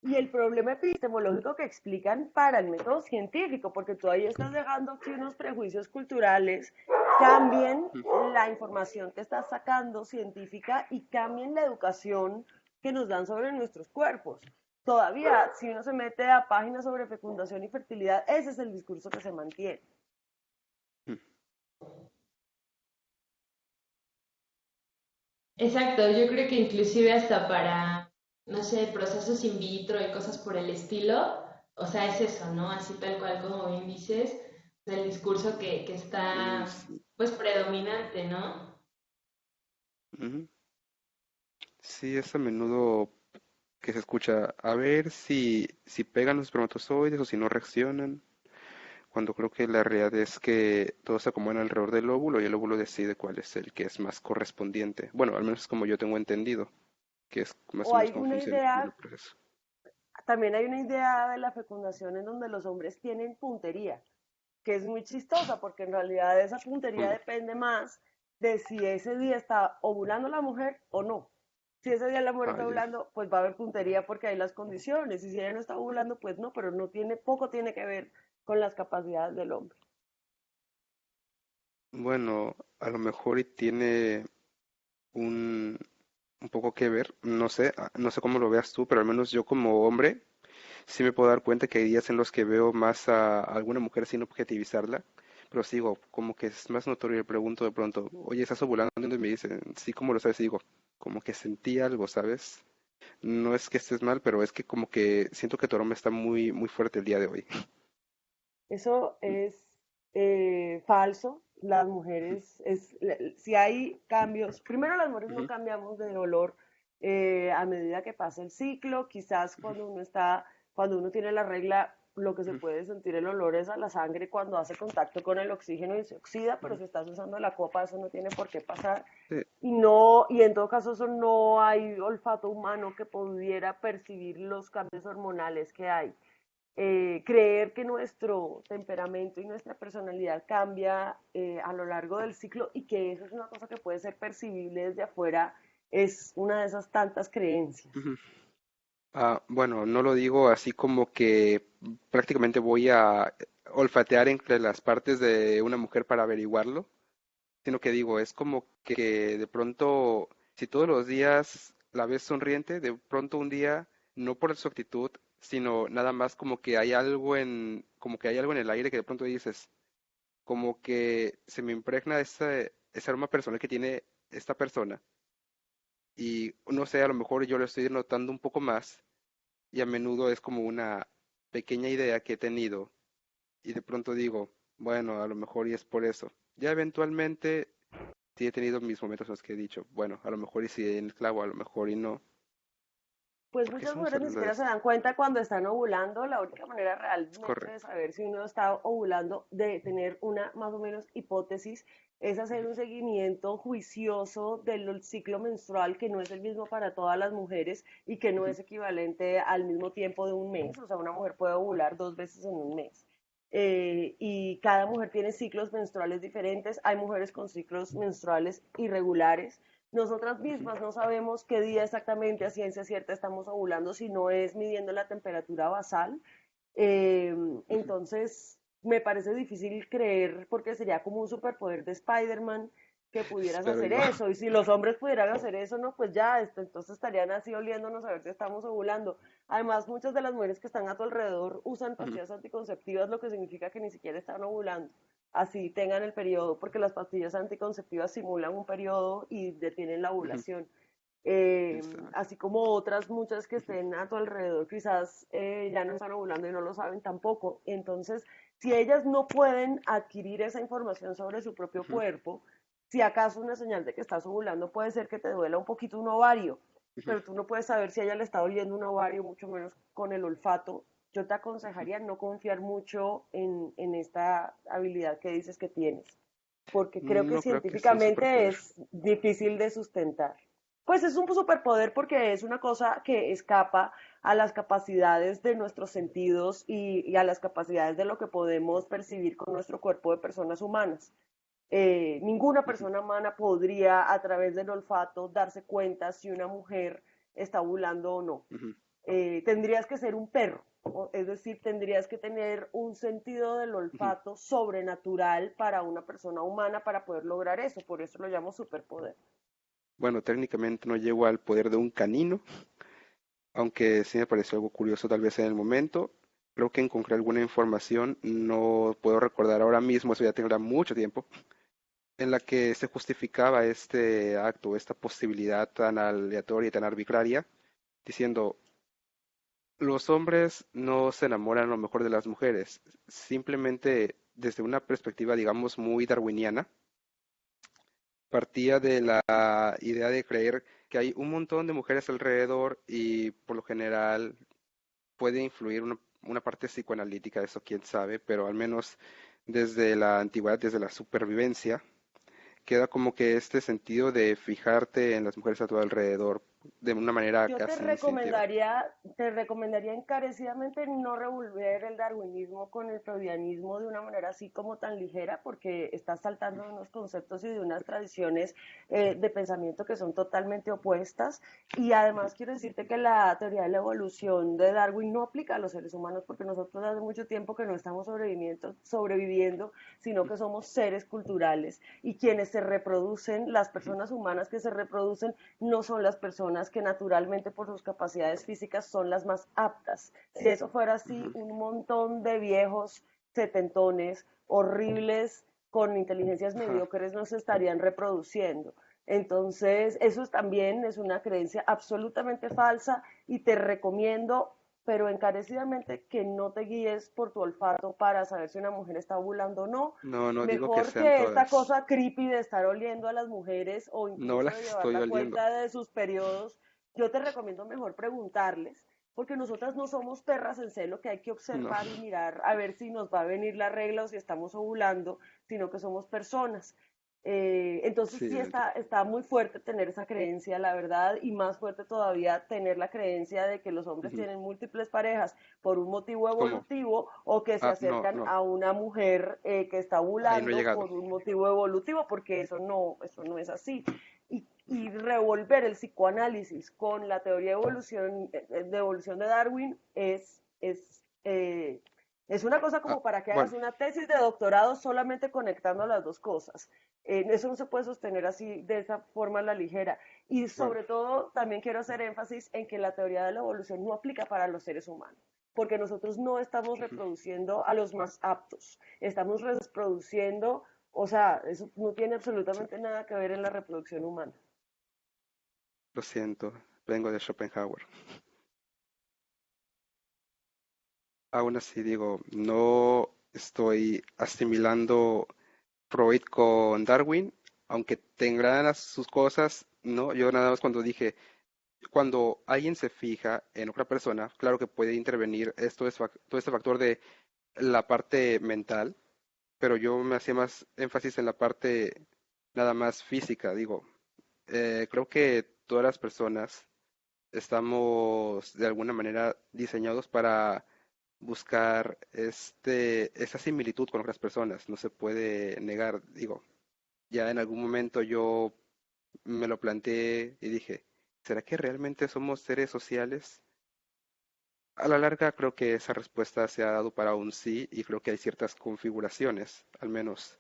Y el problema epistemológico que explican para el método científico, porque tú ahí estás dejando que unos prejuicios culturales cambien ujú, la información que estás sacando científica y cambien la educación que nos dan sobre nuestros cuerpos. Todavía, si uno se mete a páginas sobre fecundación y fertilidad, ese es el discurso que se mantiene. ujú. Exacto, yo creo que inclusive hasta para, no sé, procesos in vitro y cosas por el estilo, o sea, es eso, ¿no? Así tal cual como bien dices, el discurso que está, Sí, pues, predominante, ¿no? ujú. Sí, es a menudo que se escucha a ver si pegan los espermatozoides o si no reaccionan, cuando creo que la realidad es que todo se acomoda alrededor del óvulo y el óvulo decide cuál es el que es más correspondiente. Bueno, al menos es como yo tengo entendido, que es más O o menos hay cómo una funciona el idea, proceso. también hay una idea de la fecundación en donde los hombres tienen puntería, que es muy chistosa porque en realidad esa puntería Mm, depende más de si ese día está ovulando la mujer o no. Si ese día la mujer ah, está ya. ovulando, pues va a haber puntería porque hay las condiciones. Y si ella no está ovulando, pues no, pero no tiene, poco tiene que ver con las capacidades del hombre. Bueno, a lo mejor y tiene un, un poco que ver, no sé, no sé cómo lo veas tú, pero al menos yo como hombre sí me puedo dar cuenta que hay días en los que veo más a alguna mujer sin objetivizarla, pero sigo, como que es más notorio y le pregunto de pronto, oye, ¿estás ovulando? Y me dicen, sí, ¿cómo lo sabes? Y digo, como que sentí algo, ¿sabes? No es que estés mal, pero es que como que siento que tu aroma está muy, muy fuerte el día de hoy. Eso es falso. Las mujeres, si hay cambios, primero las mujeres no Ujú, cambiamos de olor a medida que pasa el ciclo. Quizás cuando uno tiene la regla, lo que se ujú, puede sentir el olor es a la sangre cuando hace contacto con el oxígeno y se oxida, pero ujú. si estás usando la copa, eso no tiene por qué pasar. Sí, Y no, y en todo caso eso no hay olfato humano que pudiera percibir los cambios hormonales que hay. Creer que nuestro temperamento y nuestra personalidad cambia a lo largo del ciclo y que eso es una cosa que puede ser percibible desde afuera es una de esas tantas creencias. ujú. Bueno, no lo digo así como que prácticamente voy a olfatear entre las partes de una mujer para averiguarlo, sino que digo, es como que de pronto, si todos los días la ves sonriente, de pronto un día, no por su actitud, sino nada más como que hay algo en el aire que de pronto dices, como que se me impregna ese aroma personal que tiene esta persona. Y no sé, a lo mejor yo lo estoy notando un poco más y a menudo es como una pequeña idea que he tenido y de pronto digo, bueno, a lo mejor y es por eso. Ya eventualmente sí he tenido mis momentos en los que he dicho, bueno, a lo mejor y sí en el clavo, a lo mejor y no, Pues porque muchas somos mujeres ni siquiera se adultos. dan cuenta cuando están ovulando. La única manera Es realmente de correcto. saber si uno está ovulando, de tener una más o menos hipótesis, es hacer un seguimiento juicioso del ciclo menstrual, que no es el mismo para todas las mujeres y que no Ujú, es equivalente al mismo tiempo de un mes. O sea, una mujer puede ovular 2 veces en un mes. Y cada mujer tiene ciclos menstruales diferentes. Hay mujeres con ciclos menstruales irregulares, Nosotras mismas no sabemos qué día exactamente a ciencia cierta estamos ovulando si no es midiendo la temperatura basal. Eh, Ujú. entonces, me parece difícil creer, porque sería como un superpoder de Spider-Man que pudieras Espero y hacer no. eso. Y si los hombres pudieran hacer eso, no, pues ya, entonces estarían así oliéndonos a ver si estamos ovulando. Además, muchas de las mujeres que están a tu alrededor usan Ujú. pastillas anticonceptivas, lo que significa que ni siquiera están ovulando. Así tengan el periodo, porque las pastillas anticonceptivas simulan un periodo y detienen la Ujú. ovulación. Exacto. Así como otras muchas que Ujú. estén a tu alrededor quizás ya no están ovulando y no lo saben tampoco. Entonces, si ellas no pueden adquirir esa información sobre su propio Ujú. cuerpo, si acaso una señal de que estás ovulando puede ser que te duela un poquito un ovario, Ujú. pero tú no puedes saber si a ella le está doliendo un ovario, mucho menos con el olfato. Yo te Ujú. aconsejaría no confiar mucho en esta habilidad que dices que tienes, porque creo que No creo que sea un científicamente superpoder. es difícil de sustentar. Pues es un superpoder porque es una cosa que escapa a las capacidades de nuestros sentidos y a las capacidades de lo que podemos percibir con nuestro cuerpo de personas humanas. Ninguna Ujú. persona humana podría a través del olfato darse cuenta si una mujer está ovulando o no. Ujú. Tendrías que ser un perro, es decir, tendrías que tener un sentido del Ujú. olfato sobrenatural para una persona humana para poder lograr eso, por eso lo llamo superpoder. Bueno, técnicamente no llego al poder de un canino, aunque sí me pareció algo curioso tal vez en el momento. Creo que encontré alguna información, no puedo recordar ahora mismo, eso ya tendrá mucho tiempo, en la que se justificaba este acto, esta posibilidad tan aleatoria y tan arbitraria, diciendo, los hombres no se enamoran a lo mejor de las mujeres, simplemente desde una perspectiva, digamos, muy darwiniana, partía de la idea de creer que hay un montón de mujeres alrededor y por lo general puede influir una parte psicoanalítica, eso quién sabe, pero al menos desde la antigüedad, desde la supervivencia, queda como que este sentido de fijarte en las mujeres a tu alrededor de una manera Yo casi instintiva. te recomendaría encarecidamente no revolver el darwinismo con el freudianismo de una manera así como tan ligera, porque estás saltando de unos conceptos y de unas tradiciones de pensamiento que son totalmente opuestas. Y además quiero decirte que la teoría de la evolución de Darwin no aplica a los seres humanos, porque nosotros hace mucho tiempo que no estamos sobreviviendo, sino que somos seres culturales. Y quienes se reproducen, las personas humanas que se reproducen, no son las personas que naturalmente por sus capacidades físicas son las más aptas. Si eso fuera así, un montón de viejos setentones horribles con inteligencias Ajá. mediocres no se estarían reproduciendo. Entonces, eso también es una creencia absolutamente falsa y te recomiendo, pero encarecidamente, que no te guíes por tu olfato para saber si una mujer está ovulando o no. No, no digo que Mejor sean que esta todas. cosa creepy de estar oliendo a las mujeres o No incluso las de llevar estoy la oliendo. cuenta de sus periodos, yo te recomiendo mejor preguntarles, porque nosotras no somos perras en celo que hay que No. observar y mirar a ver si nos va a venir la regla o si estamos ovulando, sino que somos personas. Entonces Sí, sí entiendo. está muy fuerte tener esa creencia, la verdad, y más fuerte todavía tener la creencia de que los hombres Ujú. tienen múltiples parejas por un motivo ¿Cómo? evolutivo o que se Ah, no, acercan no. a una mujer que está Ahí no he ovulando llegado. por un motivo evolutivo, porque eso no es así. Y revolver el psicoanálisis con la teoría de evolución de Darwin es una cosa Ah, como para que hagas bueno. una tesis de doctorado solamente conectando las dos cosas. Eso no se puede sostener así, de esa forma a la ligera. Y Bueno. sobre todo, también quiero hacer énfasis en que la teoría de la evolución no aplica para los seres humanos, porque nosotros no estamos Ujú. reproduciendo a los más aptos, estamos reproduciendo, o sea, eso no tiene Sí, absolutamente nada que ver en la reproducción humana. lo siento. Vengo de Schopenhauer. Aún así digo, no estoy asimilando Freud con Darwin, aunque tendrán sus cosas, no, yo nada más cuando dije, cuando alguien se fija en otra persona, claro que puede intervenir todo este factor de la parte mental, pero yo me hacía más énfasis en la parte nada más física, digo, creo que todas las personas estamos de alguna manera diseñados para buscar esa similitud con otras personas, no se puede negar, digo, ya en algún momento yo me lo planteé y dije, ¿será que realmente somos seres sociales? A la larga creo que esa respuesta se ha dado para un sí y creo que hay ciertas configuraciones, al menos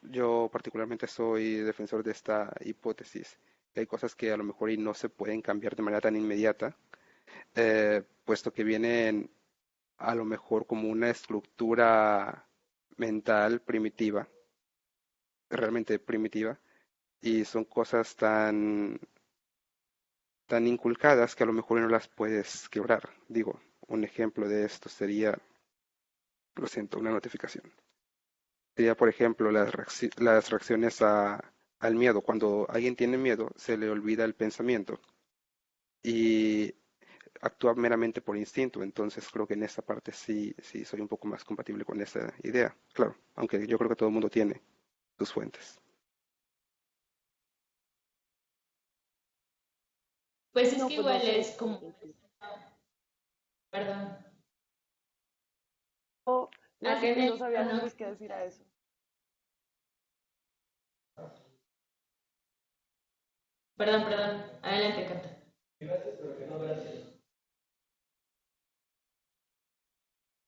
yo particularmente soy defensor de esta hipótesis, que hay cosas que a lo mejor y no se pueden cambiar de manera tan inmediata, puesto que vienen a lo mejor como una estructura mental primitiva, realmente primitiva, y son cosas tan inculcadas que a lo mejor no las puedes quebrar. Digo, un ejemplo de esto sería, lo siento, una notificación. Sería, por ejemplo, las reacciones al miedo. Cuando alguien tiene miedo, se le olvida el pensamiento y actúa meramente por instinto. Entonces creo que en esa parte sí soy un poco más compatible con esa idea. Claro, aunque yo creo que todo el mundo tiene sus fuentes. Pues es No, que pues no igual sé. es como, perdón, No, acá sí en que no México, sabía ¿no? Luis qué decir a eso. Perdón, adelante, Cata.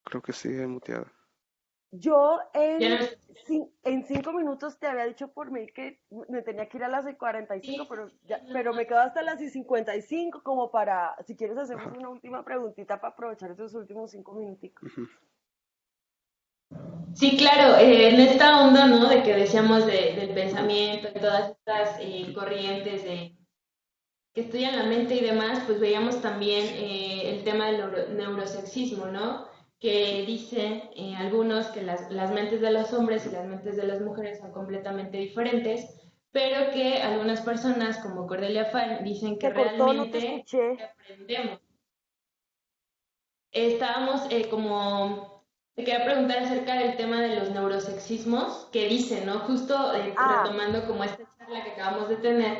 Creo que sí, muteada. Yo Ya no en 5 minutos te había dicho por mail que me tenía que ir a las y 45, sí, pero, sí, ya, no, pero me quedo hasta las y 55 como para, si quieres hacemos Ajá. una última preguntita para aprovechar esos últimos 5 minuticos. Ujú. sí, claro, en esta onda, ¿no? De que decíamos del pensamiento y todas estas corrientes que estudian la mente y demás, pues veíamos también el tema del neurosexismo, ¿no? Que dicen algunos que las mentes de los hombres y las mentes de las mujeres son completamente diferentes, pero que algunas personas, como Cordelia Fan, dicen que Se cortó, no te realmente escuché. aprendemos. Estábamos como, te quería preguntar acerca del tema de los neurosexismos, que dicen, ¿no? Justo Ah, retomando como esta charla que acabamos de tener,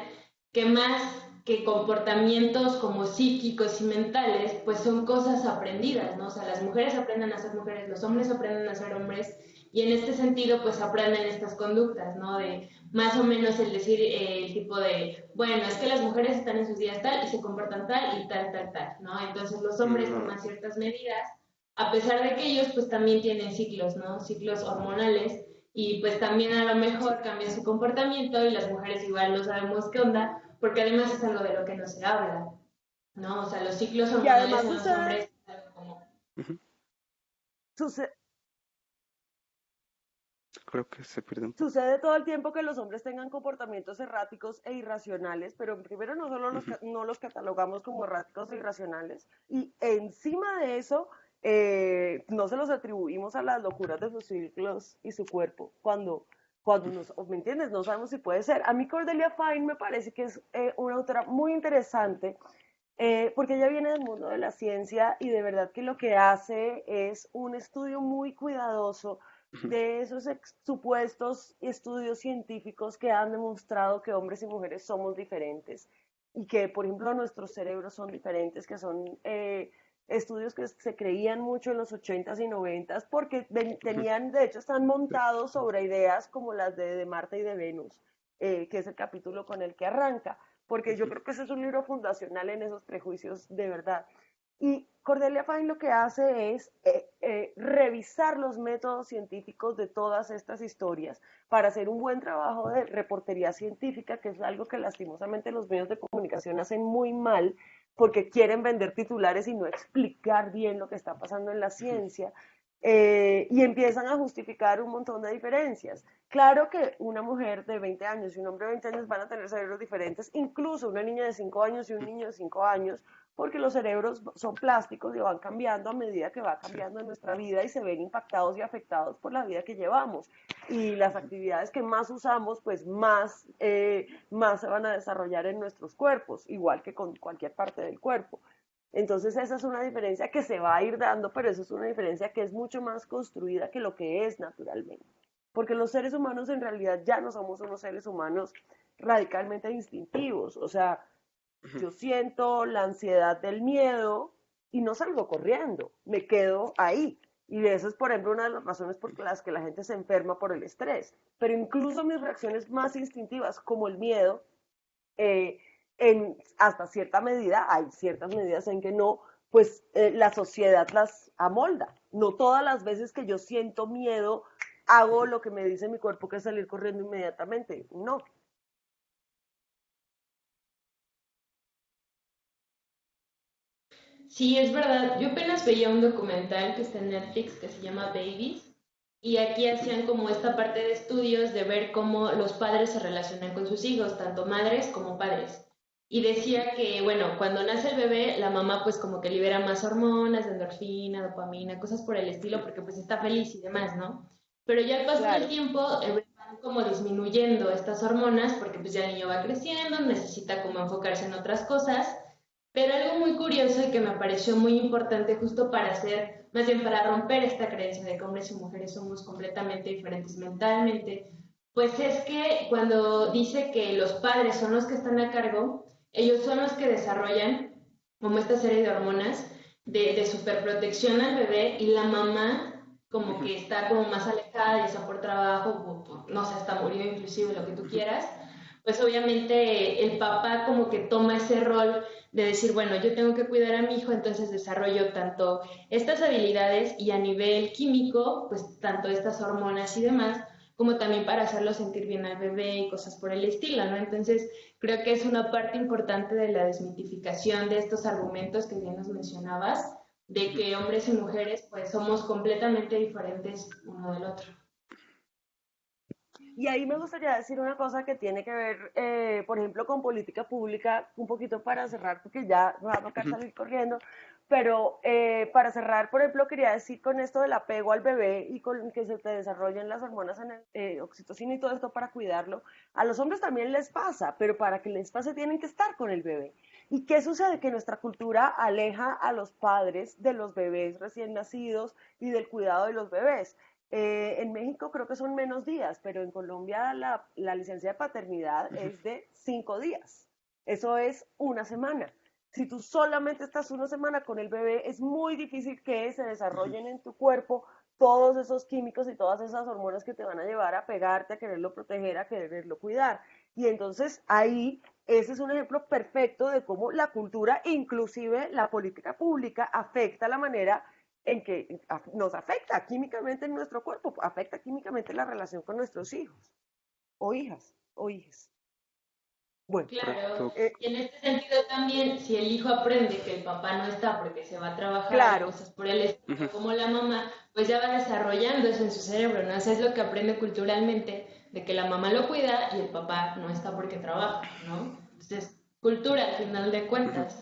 que más que comportamientos como psíquicos y mentales, pues son cosas aprendidas, ¿no? O sea, las mujeres aprenden a ser mujeres, los hombres aprenden a ser hombres, y en este sentido, pues aprenden estas conductas, ¿no? De más o menos el decir el tipo de, bueno, es que las mujeres están en sus días tal y se comportan tal y tal, ¿no? Entonces los hombres No, toman ciertas medidas, a pesar de que ellos pues también tienen ciclos, ¿no? Ciclos hormonales y pues también a lo mejor cambia su comportamiento y las mujeres igual no sabemos qué onda, porque además es algo de lo que no se habla, ¿no? O sea, los ciclos y hormonales además en los hombres es algo como... ujú. sucede, Creo que se pierde un poco. sucede todo el tiempo que los hombres tengan comportamientos erráticos e irracionales, pero primero no solo Ujú. no los catalogamos como erráticos e irracionales, y encima de eso no se los atribuimos a las locuras de sus ciclos y su cuerpo, cuando nos, ¿me entiendes? No sabemos si puede ser. A mí Cordelia Fine me parece que es una autora muy interesante porque ella viene del mundo de la ciencia y de verdad que lo que hace es un estudio muy cuidadoso Ujú. de esos supuestos estudios científicos que han demostrado que hombres y mujeres somos diferentes y que, por ejemplo, nuestros cerebros son diferentes, que son estudios que se creían mucho en los 80s y 90s porque Ujú. tenían, de hecho, están montados sobre ideas como las de Marte y de Venus, que es el capítulo con el que arranca porque yo Ujú. creo que ese es un libro fundacional en esos prejuicios de verdad. Y Cordelia Fine lo que hace es revisar los métodos científicos de todas estas historias para hacer un buen trabajo de reportería científica, que es algo que lastimosamente los medios de comunicación hacen muy mal, porque quieren vender titulares y no explicar bien lo que está pasando en la Ujú. ciencia. Y empiezan a justificar un montón de diferencias. Claro que una mujer de 20 años y un hombre de 20 años van a tener cerebros diferentes, incluso una niña de 5 años y un niño de 5 años, porque los cerebros son plásticos y van cambiando a medida que va Sí. cambiando nuestra vida y se ven impactados y afectados por la vida que llevamos. Y las Ujú. actividades que más usamos, pues más se van a desarrollar en nuestros cuerpos, igual que con cualquier parte del cuerpo. Entonces esa es una diferencia que se va a ir dando, pero eso es una diferencia que es mucho más construida que lo que es naturalmente. Porque los seres humanos en realidad ya no somos unos seres humanos radicalmente instintivos. O sea, Ujú. yo siento la ansiedad del miedo y no salgo corriendo, me quedo ahí. Y eso es, por ejemplo, una de las razones por las que la gente se enferma por el estrés. Pero incluso mis reacciones más instintivas, como el miedo, eh, hasta cierta medida, hay ciertas medidas en que no, pues la sociedad las amolda. No todas las veces que yo siento miedo hago lo que me dice mi cuerpo, que es salir corriendo inmediatamente. No. Sí, es verdad. Yo apenas veía un documental que está en Netflix que se llama Babies y aquí Ujú. hacían como esta parte de estudios de ver cómo los padres se relacionan con sus hijos, tanto madres como padres. Y Ujú. decía que, bueno, cuando nace el bebé, la mamá pues como que libera más hormonas, endorfina, dopamina, cosas por el estilo, porque pues está feliz y demás, ¿no? Pero ya al paso del Claro. tiempo van como disminuyendo estas hormonas porque pues ya el niño va creciendo, necesita como enfocarse en otras cosas, pero algo muy curioso y que me pareció muy importante justo para hacer, más bien para romper esta creencia de que hombres y mujeres somos completamente diferentes mentalmente, pues es que cuando dice que los padres son los que están a cargo, ellos son los que desarrollan como esta serie de hormonas de superprotección al bebé y la mamá como Ujú. que está como más alejada, ya sea por trabajo, no sé, hasta murió inclusive, lo que tú Ujú. quieras, pues obviamente el papá como que toma ese rol de decir, bueno, yo tengo que cuidar a mi hijo, entonces desarrollo tanto estas habilidades y a nivel químico, pues tanto estas hormonas y demás, como también para hacerlo sentir bien al bebé y cosas por el estilo, ¿no? Entonces, creo que es una parte importante de la desmitificación de estos argumentos que bien nos mencionabas, de Ujú. que hombres y mujeres pues somos completamente diferentes uno del otro. Y ahí me gustaría decir una cosa que tiene que ver, por ejemplo, con política pública, un poquito para cerrar, porque ya me va a tocar Ujú. salir corriendo, pero para cerrar, por ejemplo, quería decir con esto del apego al bebé y con que se te desarrollen las hormonas en el oxitocina y todo esto para cuidarlo, a los hombres también les pasa, pero para que les pase tienen que estar con el bebé. ¿Y qué sucede? Que nuestra cultura aleja a los padres de los bebés recién nacidos y del cuidado de los bebés. En México creo que son menos días, pero en Colombia la licencia de paternidad Ujú. es de 5 días. Eso es una semana. Si tú solamente estás una semana con el bebé, es muy difícil que se Ujú. desarrollen en tu cuerpo todos esos químicos y todas esas hormonas que te van a llevar a pegarte, a quererlo proteger, a quererlo cuidar. Y entonces ahí ese es un ejemplo perfecto de cómo la cultura, inclusive la política pública, afecta la manera en que nos afecta químicamente en nuestro cuerpo, afecta químicamente la relación con nuestros hijos o hijas o hijas. Bueno, Claro, Correcto. eh, y en este sentido también, si el hijo aprende que el papá no está porque se va a trabajar y claro, cosas por el Ujú. estilo, como la mamá, pues ya va desarrollando eso en su cerebro, ¿no? Eso es lo que aprende culturalmente, de que la mamá lo cuida y el papá no está porque trabaja, ¿no? Entonces, cultura al final de Ujú. cuentas.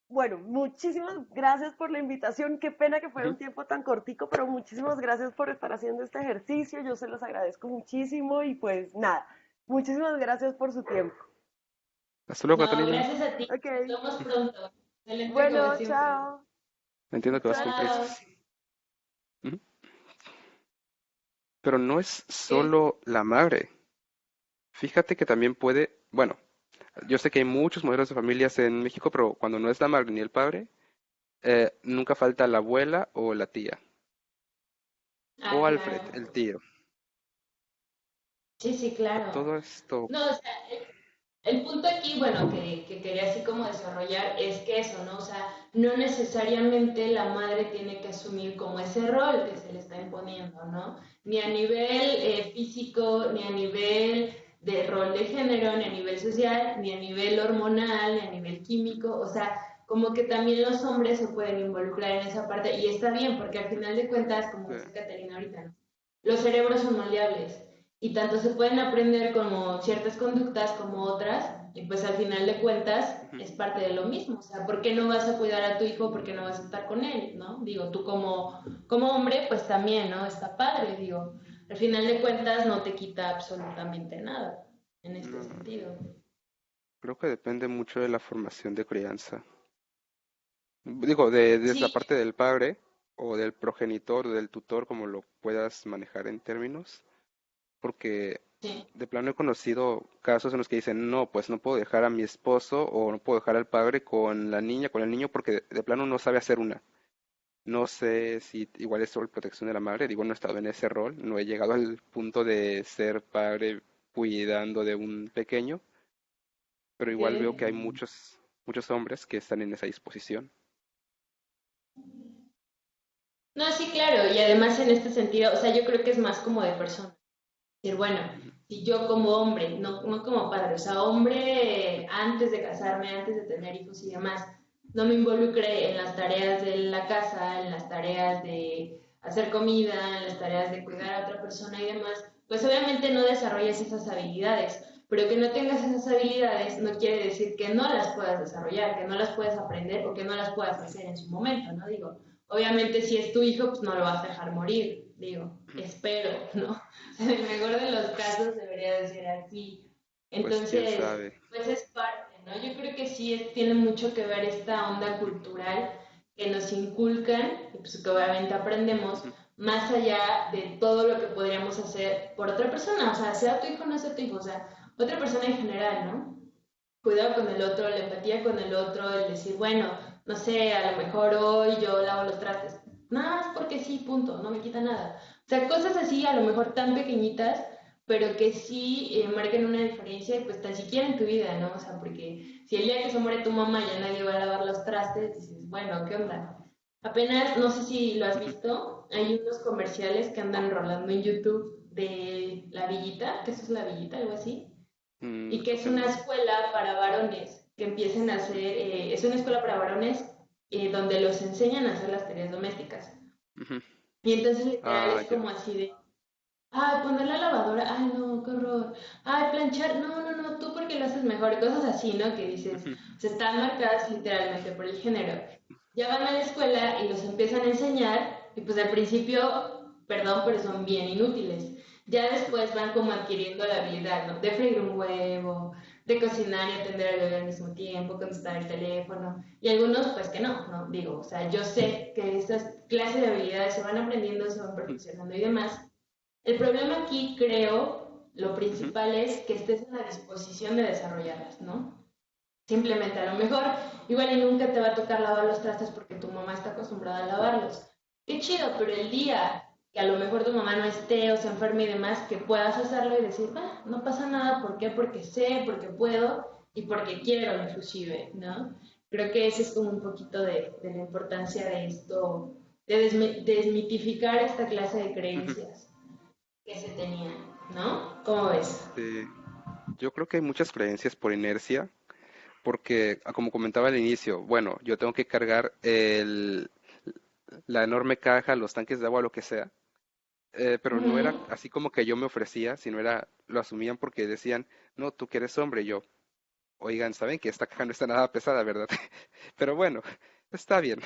bueno, muchísimas gracias por la invitación. Qué pena que fuera Ujú. un tiempo tan cortico, pero muchísimas gracias por estar haciendo este ejercicio. Yo se los agradezco muchísimo y pues nada, muchísimas gracias por su tiempo. Hasta luego, No, Catalina. gracias a ti. Ok, Nos vemos Ujú. pronto. Excelente como bueno, siempre. chao. Entiendo que vas con Chaito. Chao. prisas. Ujú. Pero no es ¿Qué? solo la madre. Fíjate que también puede, bueno, yo sé que hay muchos modelos de familias en México, pero cuando no es la madre ni el padre, nunca falta la abuela o la tía. Ah, O Alfred, claro. el tío. Sí, sí, A claro. todo esto. No, o sea, el punto aquí, bueno, que quería así como desarrollar es que eso, ¿no? O sea, no necesariamente la madre tiene que asumir como ese rol que se le está imponiendo, ¿no? Ni a nivel físico, ni a nivel de rol de género, ni a nivel social, ni a nivel hormonal, ni a nivel químico, o sea, como que también los hombres se pueden involucrar en esa parte y está bien, porque al final de cuentas, como eh, dice Catalina ahorita, ¿no? Los cerebros son moldeables y tanto se pueden aprender como ciertas conductas como otras, y pues al final de cuentas Ujú. es parte de lo mismo, o sea, ¿por qué no vas a cuidar a tu hijo? ¿Por qué no vas a estar con él? ¿No? Digo, tú como hombre, pues también, ¿no? Está padre, digo, al final de cuentas no te quita absolutamente nada en este No, sentido. creo que depende mucho de la formación de crianza. Digo, desde la Sí, parte del padre o del progenitor o del tutor, como lo puedas manejar en términos, porque sí, de plano he conocido casos en los que dicen, no, pues no puedo dejar a mi esposo o no puedo dejar al padre con la niña, con el niño, porque de plano no sabe hacer una. No sé si igual es sobre protección de la madre, digo, no he estado en ese rol, no he llegado al punto de ser padre cuidando de un pequeño, pero igual veo que hay Ok. muchos hombres que están en esa disposición. No, sí, claro, y además en este sentido, o sea, yo creo que es más como de persona. Decir, bueno, Ujú, si yo como hombre, no como padre, o sea, hombre antes de casarme, antes de tener hijos y demás, no me involucre en las tareas de la casa, en las tareas de hacer comida, en las tareas de ujú, cuidar a otra persona y demás, pues obviamente no desarrollas esas habilidades, pero que no tengas esas habilidades no quiere decir que no las puedas desarrollar, que no las puedas aprender o que no las puedas hacer en su momento, ¿no? Digo, obviamente si es tu hijo, pues no lo vas a dejar morir, digo, ujú. espero, ¿no? En el mejor de los casos debería de ser así. Pues quién Entonces, sabe. pues es parte, ¿no? Yo creo que sí tiene mucho que ver esta onda cultural que nos inculcan y pues que obviamente aprendemos Ujú, más allá de todo lo que podríamos hacer por otra persona, o sea, sea tu hijo o no sea tu hijo, o sea, otra persona en general, ¿no? Cuidado con el otro, la empatía con el otro, el decir, bueno, no sé, a lo mejor hoy yo lavo los trastes. Nada más porque sí, punto, no me quita nada. O sea, cosas así, a lo mejor tan pequeñitas, pero que sí marquen una diferencia, y pues tan siquiera en tu vida, ¿no? O sea, porque si el día que se muere tu mamá ya nadie va a lavar los trastes, dices, bueno, ¿qué onda? Apenas, no sé si lo has ujú. visto, hay unos comerciales que andan rolando en YouTube de la Villita, que eso es la Villita, algo así, y que Creo es que una no. escuela para varones, que empiecen a hacer, es una escuela para varones donde los enseñan a hacer las tareas domésticas. Ujú. Y entonces literal Ah, es ya. como así de, ay, poner la lavadora, ay, no, qué horror. Ay, planchar, no, no, no, tú porque lo haces mejor. Cosas así, ¿no? Que dices, Ujú, se están marcadas literalmente por el género. Ya van a la escuela y los empiezan a enseñar, y pues al principio, perdón, pero son bien inútiles. Ya ujú. después van como adquiriendo la habilidad, ¿no? De freír un huevo, de cocinar y atender al bebé al mismo tiempo, contestar el teléfono. Y algunos, pues que no, ¿no? Digo, o sea, yo sé que estas clases de habilidades se van aprendiendo, se van Ujú, perfeccionando y demás, el problema aquí, creo, lo ujú. principal es que estés en la disposición de desarrollarlas, ¿no? Simplemente a lo mejor igual y nunca te va a tocar lavar los trastes porque tu mamá está acostumbrada a lavarlos. Qué chido, pero el día que a lo mejor tu mamá no esté o se enferme y demás, que puedas hacerlo y decir, ah, no pasa nada, ¿por qué? Porque sé, porque puedo y porque quiero inclusive, ¿no? Creo que ese es como un poquito de la importancia de esto, de desmitificar esta clase de Ujú. creencias que se tenían, ¿no? ¿Cómo ves? Sí. Yo creo que hay muchas creencias por inercia, porque como comentaba al inicio, bueno, yo tengo que cargar la enorme caja, los tanques de agua, lo que sea, pero no era Ujú. así como que yo me ofrecía, sino era, lo asumían porque decían, no, tú que eres hombre, y yo, oigan, saben que esta caja no está nada pesada, ¿verdad? Pero bueno, está bien.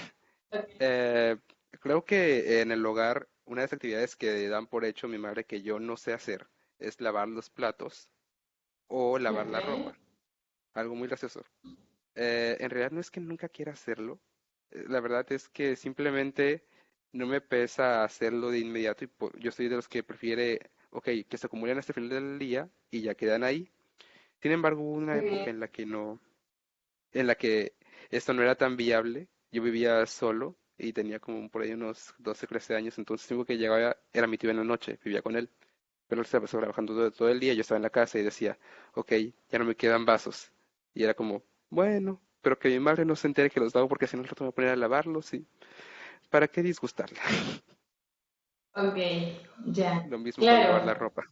Ok. Eh, Creo que en el hogar, una de las actividades que dan por hecho mi madre que yo no sé hacer es lavar los platos o lavar Ok. la ropa. Algo muy gracioso. En realidad no es que nunca quiera hacerlo. La verdad es que simplemente no me pesa hacerlo de inmediato y yo soy de los que prefiere, ok, que se acumulen hasta el final del día y ya quedan ahí. Sin embargo, hubo una época Ok. en la que no, en la que esto no era tan viable. Yo vivía solo y tenía como por ahí unos 12 13 años, entonces lo único que llegaba era mi tío en la noche, vivía con él. Pero él estaba trabajando todo el día, yo estaba en la casa y decía, ok, ya no me quedan vasos. Y era como, bueno, pero que mi madre no se entere que los lavo porque si no al rato me voy a poner a lavarlos y ¿para qué disgustarla? Ok, ya. Lo mismo con lavar la Claro, ropa.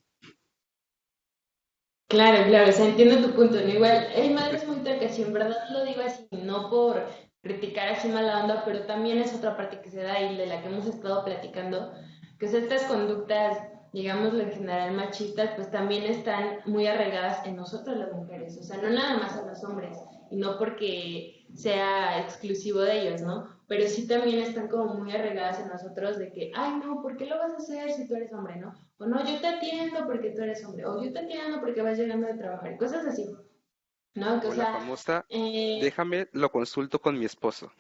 claro, claro. O sea, entiendo tu punto, ¿no? Igual, hay madres muy tercas y en verdad lo digo así, no por criticar así mala onda, pero también es otra parte que se da y de la que hemos estado platicando, que es estas conductas, digamos, en general machistas, pues también están muy arraigadas en nosotras las mujeres, o sea, no nada más en los hombres, y no porque sea exclusivo de ellos, ¿no? Pero sí también están como muy arraigadas en nosotros de que, ay, no, ¿por qué lo vas a hacer si tú eres hombre, no? O no, yo te atiendo porque tú eres hombre, o yo te atiendo porque vas llegando de trabajar, cosas así, ¿no? Que, o O la sea, famosa, eh, déjame, lo consulto con mi esposo.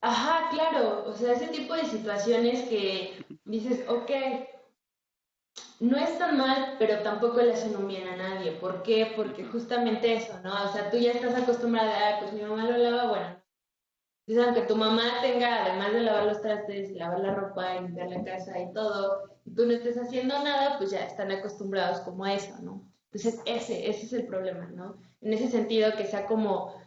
ajá, claro, o sea, ese tipo de situaciones que dices, ok, no es tan mal, pero tampoco le hacen un bien a nadie. ¿Por qué? Porque Ujú. justamente eso, ¿no? O sea, tú ya estás acostumbrada a, pues mi mamá lo lava, bueno. Entonces, aunque tu mamá tenga, además de lavar los trastes, lavar la ropa, limpiar la casa y todo, y tú no estés haciendo nada, pues ya están acostumbrados como a eso, ¿no? Entonces, ese es el problema, ¿no? En ese sentido, que sea como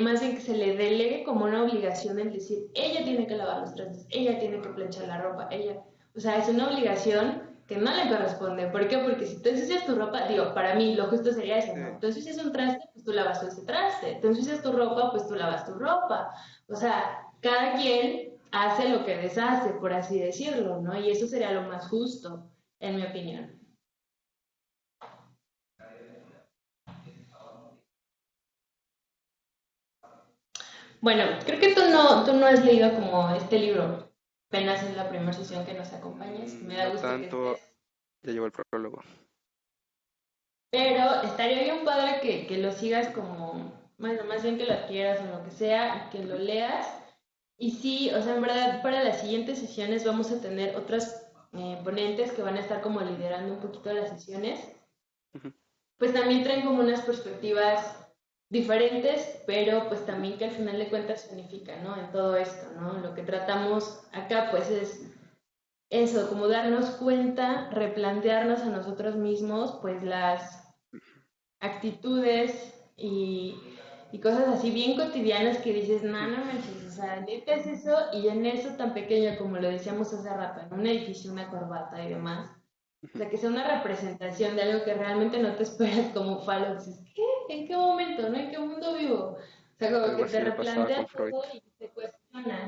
más bien que se le delegue como una obligación el decir, ella tiene que lavar los trastes, ella tiene que planchar la ropa, ella, o sea, es una obligación que no le corresponde. ¿Por qué? Porque si tú ensucias tu ropa, digo, para mí lo justo sería eso, ¿no? Tú ensucias un traste, pues tú lavas ese traste. Tú ensucias tu ropa, pues tú lavas tu ropa. O sea, cada quien hace lo que deshace, por así decirlo, ¿no? Y eso sería lo más justo, en mi opinión. Bueno, creo que tú no has leído como este libro. Apenas es la primera sesión que nos acompañas. Me da No gusto que tanto, estés. ya llevo el prólogo. Pero estaría bien padre que lo sigas como, bueno, más bien que lo adquieras o lo que sea, y que lo leas. Y sí, o sea, en verdad, para las siguientes sesiones vamos a tener otras ponentes que van a estar como liderando un poquito las sesiones. Ujú. Pues también traen como unas perspectivas diferentes, pero pues también que al final de cuentas se unifica, ¿no? En todo esto, ¿no? Lo que tratamos acá pues es eso, como darnos cuenta, replantearnos a nosotros mismos pues las actitudes y cosas así bien cotidianas que dices, no, Ujú. no manches, o sea, neta es eso, y en eso tan pequeño como lo decíamos hace rato, en un edificio, una corbata y demás, o Ujú. sea, que sea una representación de algo que realmente no te esperas como falo, dices, ¿qué? ¿En qué momento? ¿No? ¿En qué mundo vivo? O sea, como Algo que te así me pasaba replantea con Freud. todo y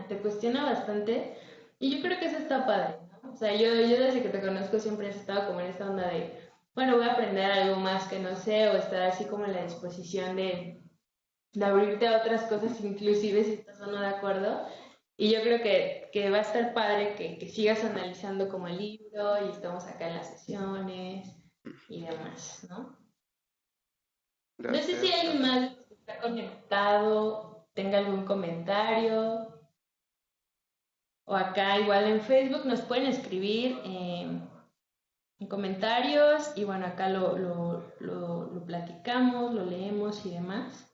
te cuestiona bastante, y yo creo que eso está padre, ¿no? O sea, yo desde que te conozco siempre has estado como en esta onda de bueno, voy a aprender algo más que no sé, o estar así como en la disposición de abrirte a otras cosas, inclusive si estás o no de acuerdo. Y yo creo que va a estar padre que sigas analizando como el libro y estamos acá en las sesiones y demás, ¿no? No sé si Gracias, alguien gracias. más que está conectado tenga algún comentario o acá igual en Facebook nos pueden escribir en comentarios y bueno, acá lo platicamos, lo leemos y demás.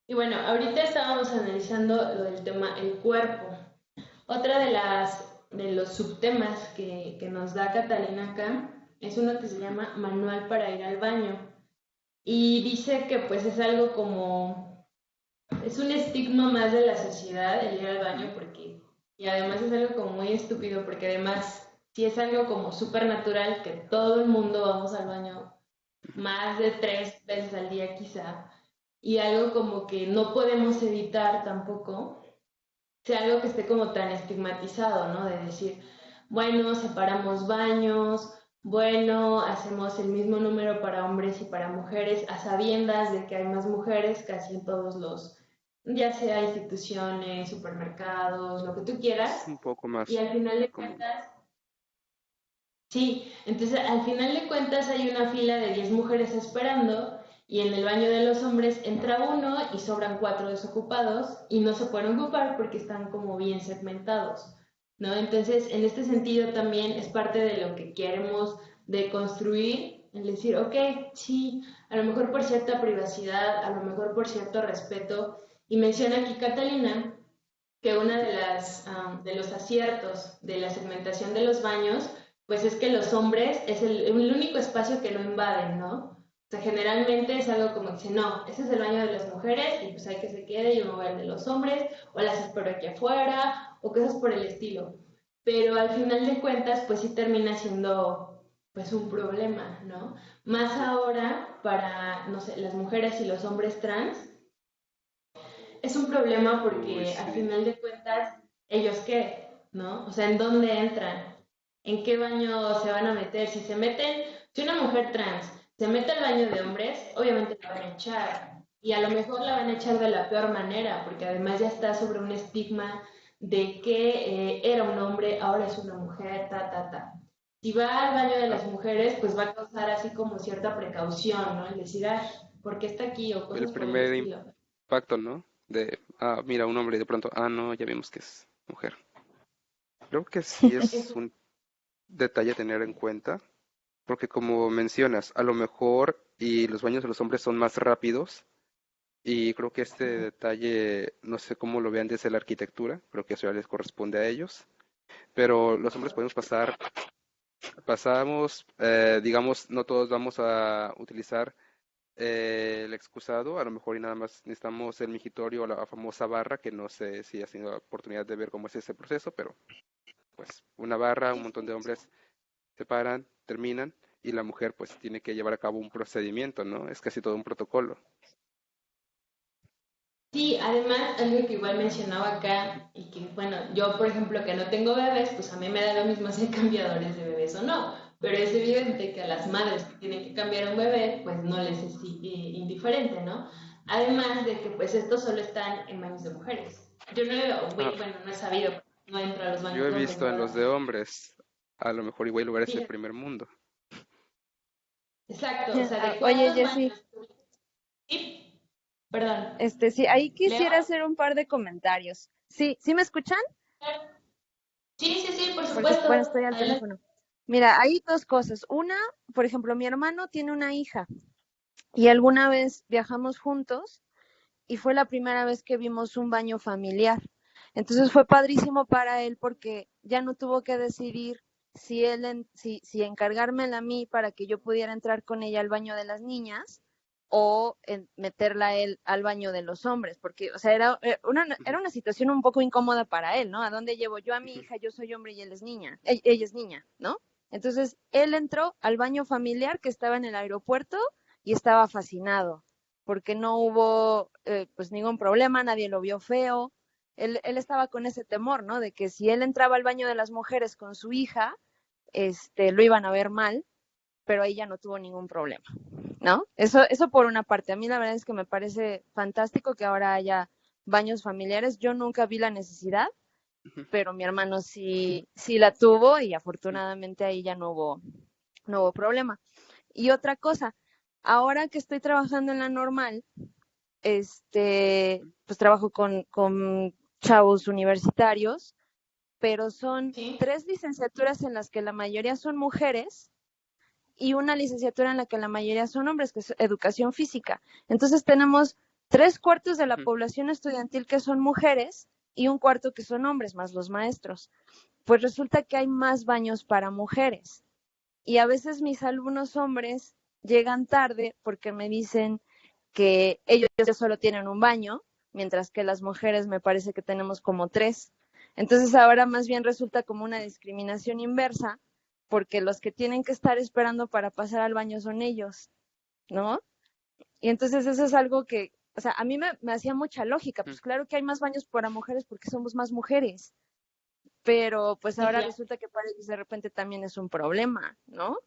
Y bueno, ahorita estábamos analizando lo del tema el cuerpo. Otra de los subtemas que nos da Catalina acá es uno que se Ujú. llama Manual para ir al baño. Y dice que pues es algo como, es un estigma más de la sociedad el ir al baño porque, y además es algo como muy estúpido porque además sí es algo como súper natural que todo el mundo vamos al baño más de 3 veces al día quizá, y algo como que no podemos evitar tampoco, sea algo que esté como tan estigmatizado, ¿no? De decir, bueno, separamos baños, bueno, hacemos el mismo número para hombres y para mujeres, a sabiendas de que hay más mujeres casi en todos los, ya sea instituciones, supermercados, lo que tú quieras, Un poco y más al final de común. cuentas sí, entonces al final de cuentas hay una fila de 10 mujeres esperando y en el baño de los hombres entra uno y sobran 4 desocupados y no se pueden ocupar porque están como bien segmentados, ¿no? Entonces en este sentido también es parte de lo que queremos deconstruir, el decir, ok, sí, a lo mejor por cierta privacidad, a lo mejor por cierto respeto, y menciona aquí Catalina que una Ujú. de de los aciertos de la segmentación de los baños, pues es que los hombres es el único espacio que no invaden, ¿no? O sea, generalmente es algo como que dice, no, ese es el baño de las mujeres y pues hay que se quede, yo me voy al de los hombres, o las espero aquí afuera, o cosas por el estilo. Pero al final de cuentas, pues sí termina siendo pues un problema, ¿no? Más Sí, ahora para, no sé, las mujeres y los hombres trans, es un problema uy, porque al sí. final de cuentas, ¿ellos qué? ¿No? O sea, ¿en dónde entran? ¿En qué baño se van a meter? Si se meten, si una mujer trans se mete al baño de Ujú. hombres, obviamente la van a echar. Y a lo mejor la van a echar de la peor manera, porque además ya está sobre un estigma de que era un hombre, ahora es una mujer, ta, ta, ta. Si va al baño de Ah, las mujeres, pues va a causar así como cierta precaución, ¿no? El decir, ay, ¿por qué está aquí? O el cosas por el primer estilo. impacto, ¿no? De, mira, un hombre y de pronto, no, ya vimos que es mujer. Creo que sí es un detalle a tener en cuenta, porque como mencionas, a lo mejor y los baños de los hombres son más rápidos, y creo que este detalle, no sé cómo lo vean desde la arquitectura, creo que eso ya les corresponde a ellos, pero los hombres podemos pasar pasamos, digamos, no todos vamos a utilizar el excusado, a lo mejor y nada más necesitamos el mingitorio o la famosa barra, que no sé si has tenido la oportunidad de ver cómo es ese proceso, pero pues una barra, un montón de hombres se paran, terminan, y la mujer pues tiene que llevar a cabo un procedimiento, ¿no? Es casi todo un protocolo. Sí, además, algo que igual mencionaba acá, y que, bueno, yo, por ejemplo, que no tengo bebés, pues a mí me da lo mismo si hay cambiadores de bebés o no, pero es evidente que a las madres que tienen que cambiar a un bebé, pues no les es indiferente, ¿no? Además de que, pues, estos solo están en baños de mujeres. Yo no he, Ah, bueno, no he sabido, no entro a los yo baños he de hombres, visto en ¿verdad? los de hombres, a lo mejor igual hay lugares de Sí, primer mundo. exacto, o sea, ¿de Oye, cuántos Jessy, baños? Sí, perdón, sí, ahí ¿Leo? quisiera hacer un par de comentarios. Sí, ¿sí me escuchan? Sí, sí, sí, por Porque, bueno, supuesto. estoy al Adelante. teléfono. Mira, hay dos cosas. Una, por ejemplo, mi hermano tiene una hija y alguna vez viajamos juntos y fue la primera vez que vimos un baño familiar. Entonces fue padrísimo para él porque ya no tuvo que decidir si encargármela a mí para que yo pudiera entrar con ella al baño de las niñas o meterla a él al baño de los hombres, porque, o sea, Ujú, era una situación un poco incómoda para él, ¿no? ¿A dónde llevo yo a mi ujú, hija? Yo soy hombre y él es niña, ella es niña, ¿no? Entonces, él entró al baño familiar que estaba en el aeropuerto y estaba fascinado porque no hubo pues ningún problema, nadie lo vio feo. Él estaba con ese temor, ¿no? De que si él entraba al baño de las mujeres con su hija, lo iban a ver mal, pero ella no tuvo ningún problema, ¿no? Eso por una parte. A mí la verdad es que me parece fantástico que ahora haya baños familiares. Yo nunca vi la necesidad, ujú. pero mi hermano sí la tuvo y afortunadamente ahí ya no hubo problema. Y otra cosa, ahora que estoy trabajando en la normal, pues trabajo con chavos universitarios, pero son Sí. 3 licenciaturas en las que la mayoría son mujeres y una licenciatura en la que la mayoría son hombres, que es educación física. Entonces tenemos 3/4 de la Ujú. población estudiantil que son mujeres y 1/4 que son hombres, más los maestros. Pues resulta que hay más baños para mujeres. Y a veces mis alumnos hombres llegan tarde porque me dicen que ellos solo tienen un baño, mientras que las mujeres me parece que tenemos como 3. Entonces ahora más bien resulta como una discriminación inversa, porque los que tienen que estar esperando para pasar al baño son ellos, ¿no? Y entonces eso es algo que, o sea, a mí me hacía mucha lógica, Ujú. pues claro que hay más baños para mujeres porque somos más mujeres, pero pues Sí, ahora claro. resulta que para ellos de repente también es un problema, ¿no?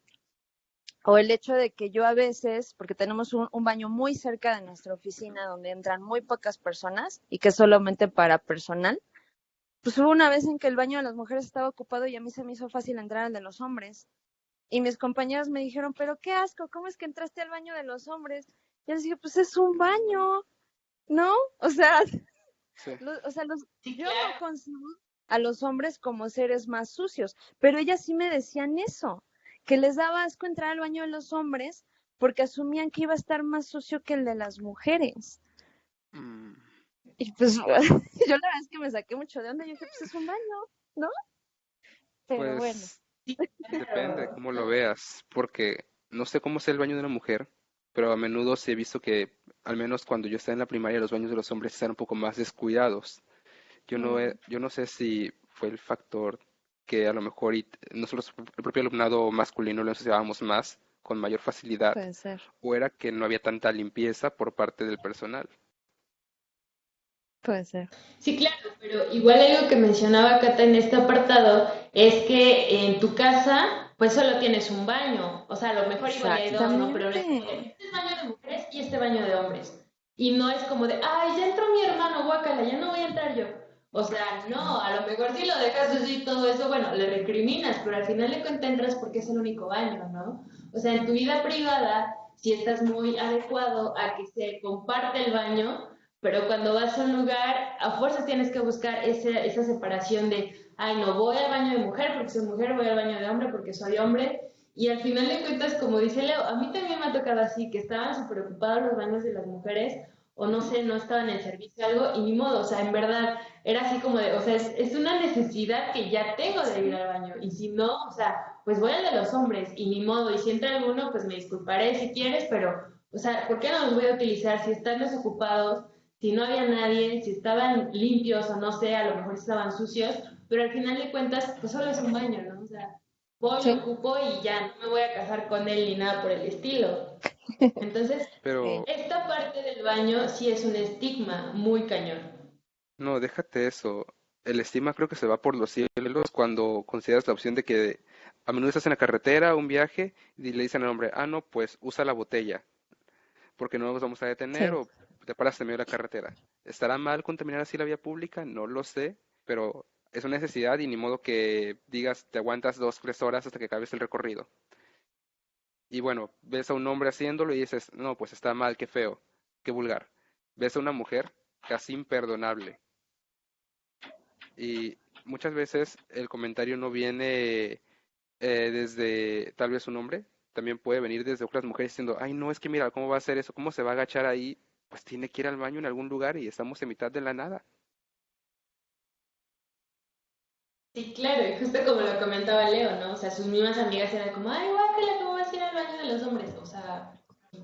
O el hecho de que yo a veces, porque tenemos un baño muy cerca de nuestra oficina donde entran muy pocas personas y que es solamente para personal, pues hubo una vez en que el baño de las mujeres estaba ocupado y a mí se me hizo fácil entrar al de los hombres. Y mis compañeros me dijeron, pero qué asco, ¿cómo es que entraste al baño de los hombres? Y yo les dije, pues es un baño, ¿no? O sea, Sí, Sí, yo no claro. concibo a los hombres como seres más sucios, pero ellas sí me decían eso, que les daba asco entrar al baño de los hombres porque asumían que iba a estar más sucio que el de las mujeres. mm, Y pues yo la verdad es que me saqué mucho de onda, yo dije, pues es un baño, ¿no? Pero bueno, pues Sí, depende de claro. cómo lo veas, porque no sé cómo es el baño de una mujer, pero a menudo sí he visto que, al menos cuando yo estaba en la primaria, los baños de los hombres están un poco más descuidados. mm, Yo no sé si fue el factor que a lo mejor nosotros, el propio alumnado masculino, lo ensuciábamos más, con mayor facilidad, puede ser, o era que no había tanta limpieza por parte del personal. puede ser. Sí, claro, pero igual algo que mencionaba Cata en este apartado es que en tu casa pues solo tienes un baño, o sea, a lo mejor igual hay dos, ¿no? Pero Exactamente. les ponen, este es baño de mujeres y este baño de hombres. Y no es como de, ay, ya entró mi hermano, guácala, ya no voy a entrar yo. O sea, no, a lo mejor si lo dejas así todo eso, bueno, le recriminas, pero al final de cuentas entras porque es el único baño, ¿no? O sea, en tu vida privada, si estás muy adecuado a que se comparte el baño, pero cuando vas a un lugar, a fuerzas tienes que buscar esa separación de, ay, no voy al baño de mujer porque soy mujer, voy al baño de hombre porque soy hombre. Y al final de cuentas, como dice Leo, a mí también me ha tocado así, que estaban súper ocupados los baños de las mujeres o no sé, no estaba en el servicio algo y ni modo, o sea, en verdad era así como de, o sea, es una necesidad que ya tengo de ir al baño y si no, o sea, pues voy al de los hombres y ni modo, y si entra alguno, pues me disculparé si quieres, pero, o sea, ¿por qué no los voy a utilizar si están desocupados, si no había nadie, si estaban limpios o no sé, a lo mejor estaban sucios, pero al final de cuentas, pues solo es un baño, ¿no? O sea, voy, lo Sí, ocupo y ya, no me voy a casar con él ni nada por el estilo. Entonces, sí. Pero esta parte del baño sí es un estigma muy cañón. no, déjate eso. El estigma creo que se va por los cielos cuando consideras la opción de que a menudo estás en la carretera, un viaje, y le dicen al hombre, ah, no, pues usa la botella, porque no nos vamos a detener Sí. o te paras en medio de la carretera. ¿Estará mal contaminar así la vía pública? No lo sé, pero es una necesidad y ni modo que digas, te aguantas 2, 3 horas hasta que acabes el recorrido. Y bueno, ves a un hombre haciéndolo y dices, no, pues está mal, qué feo, qué vulgar. Ves a una mujer, casi imperdonable. Y muchas veces el comentario no viene desde tal vez un hombre, también puede venir desde otras mujeres diciendo, ay, no, es que mira, ¿cómo va a hacer eso? ¿Cómo se va a agachar ahí? Pues tiene que ir al baño en algún lugar y estamos en mitad de la nada. Sí, claro, y justo como lo comentaba Leo, ¿no? O sea, sus mismas amigas eran como, ay, guácala, ¿cómo vas a ir al baño de los hombres? O sea,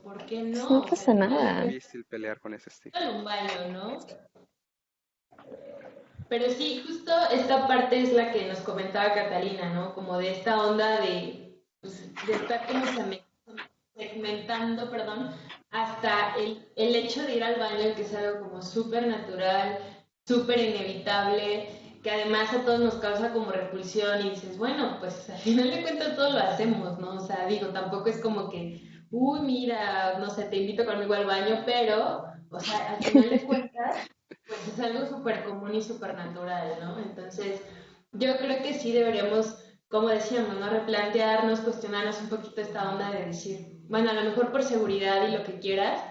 ¿por qué Pues no no? O sea, pasa al final Es de nada. cuentas, difícil pelear con ese es estigma. solo un baño, ¿no? Pero sí, justo esta parte es la que nos comentaba Catalina, ¿no? Como de esta onda de, pues, de estar como segmentando, perdón, hasta el hecho de ir al baño, que es algo como súper natural, súper inevitable, que además a todos nos causa como repulsión y dices, bueno, pues al final de cuentas todos lo hacemos, ¿no? O sea, digo, tampoco es como que, uy, mira, no sé, te invito conmigo al baño, pero, o sea, al final de cuentas, pues es algo súper común y súper natural, ¿no? Entonces, yo creo que sí deberíamos, como decíamos, ¿no? Replantearnos, cuestionarnos un poquito esta onda de decir, bueno, a lo mejor por seguridad y lo que quieras,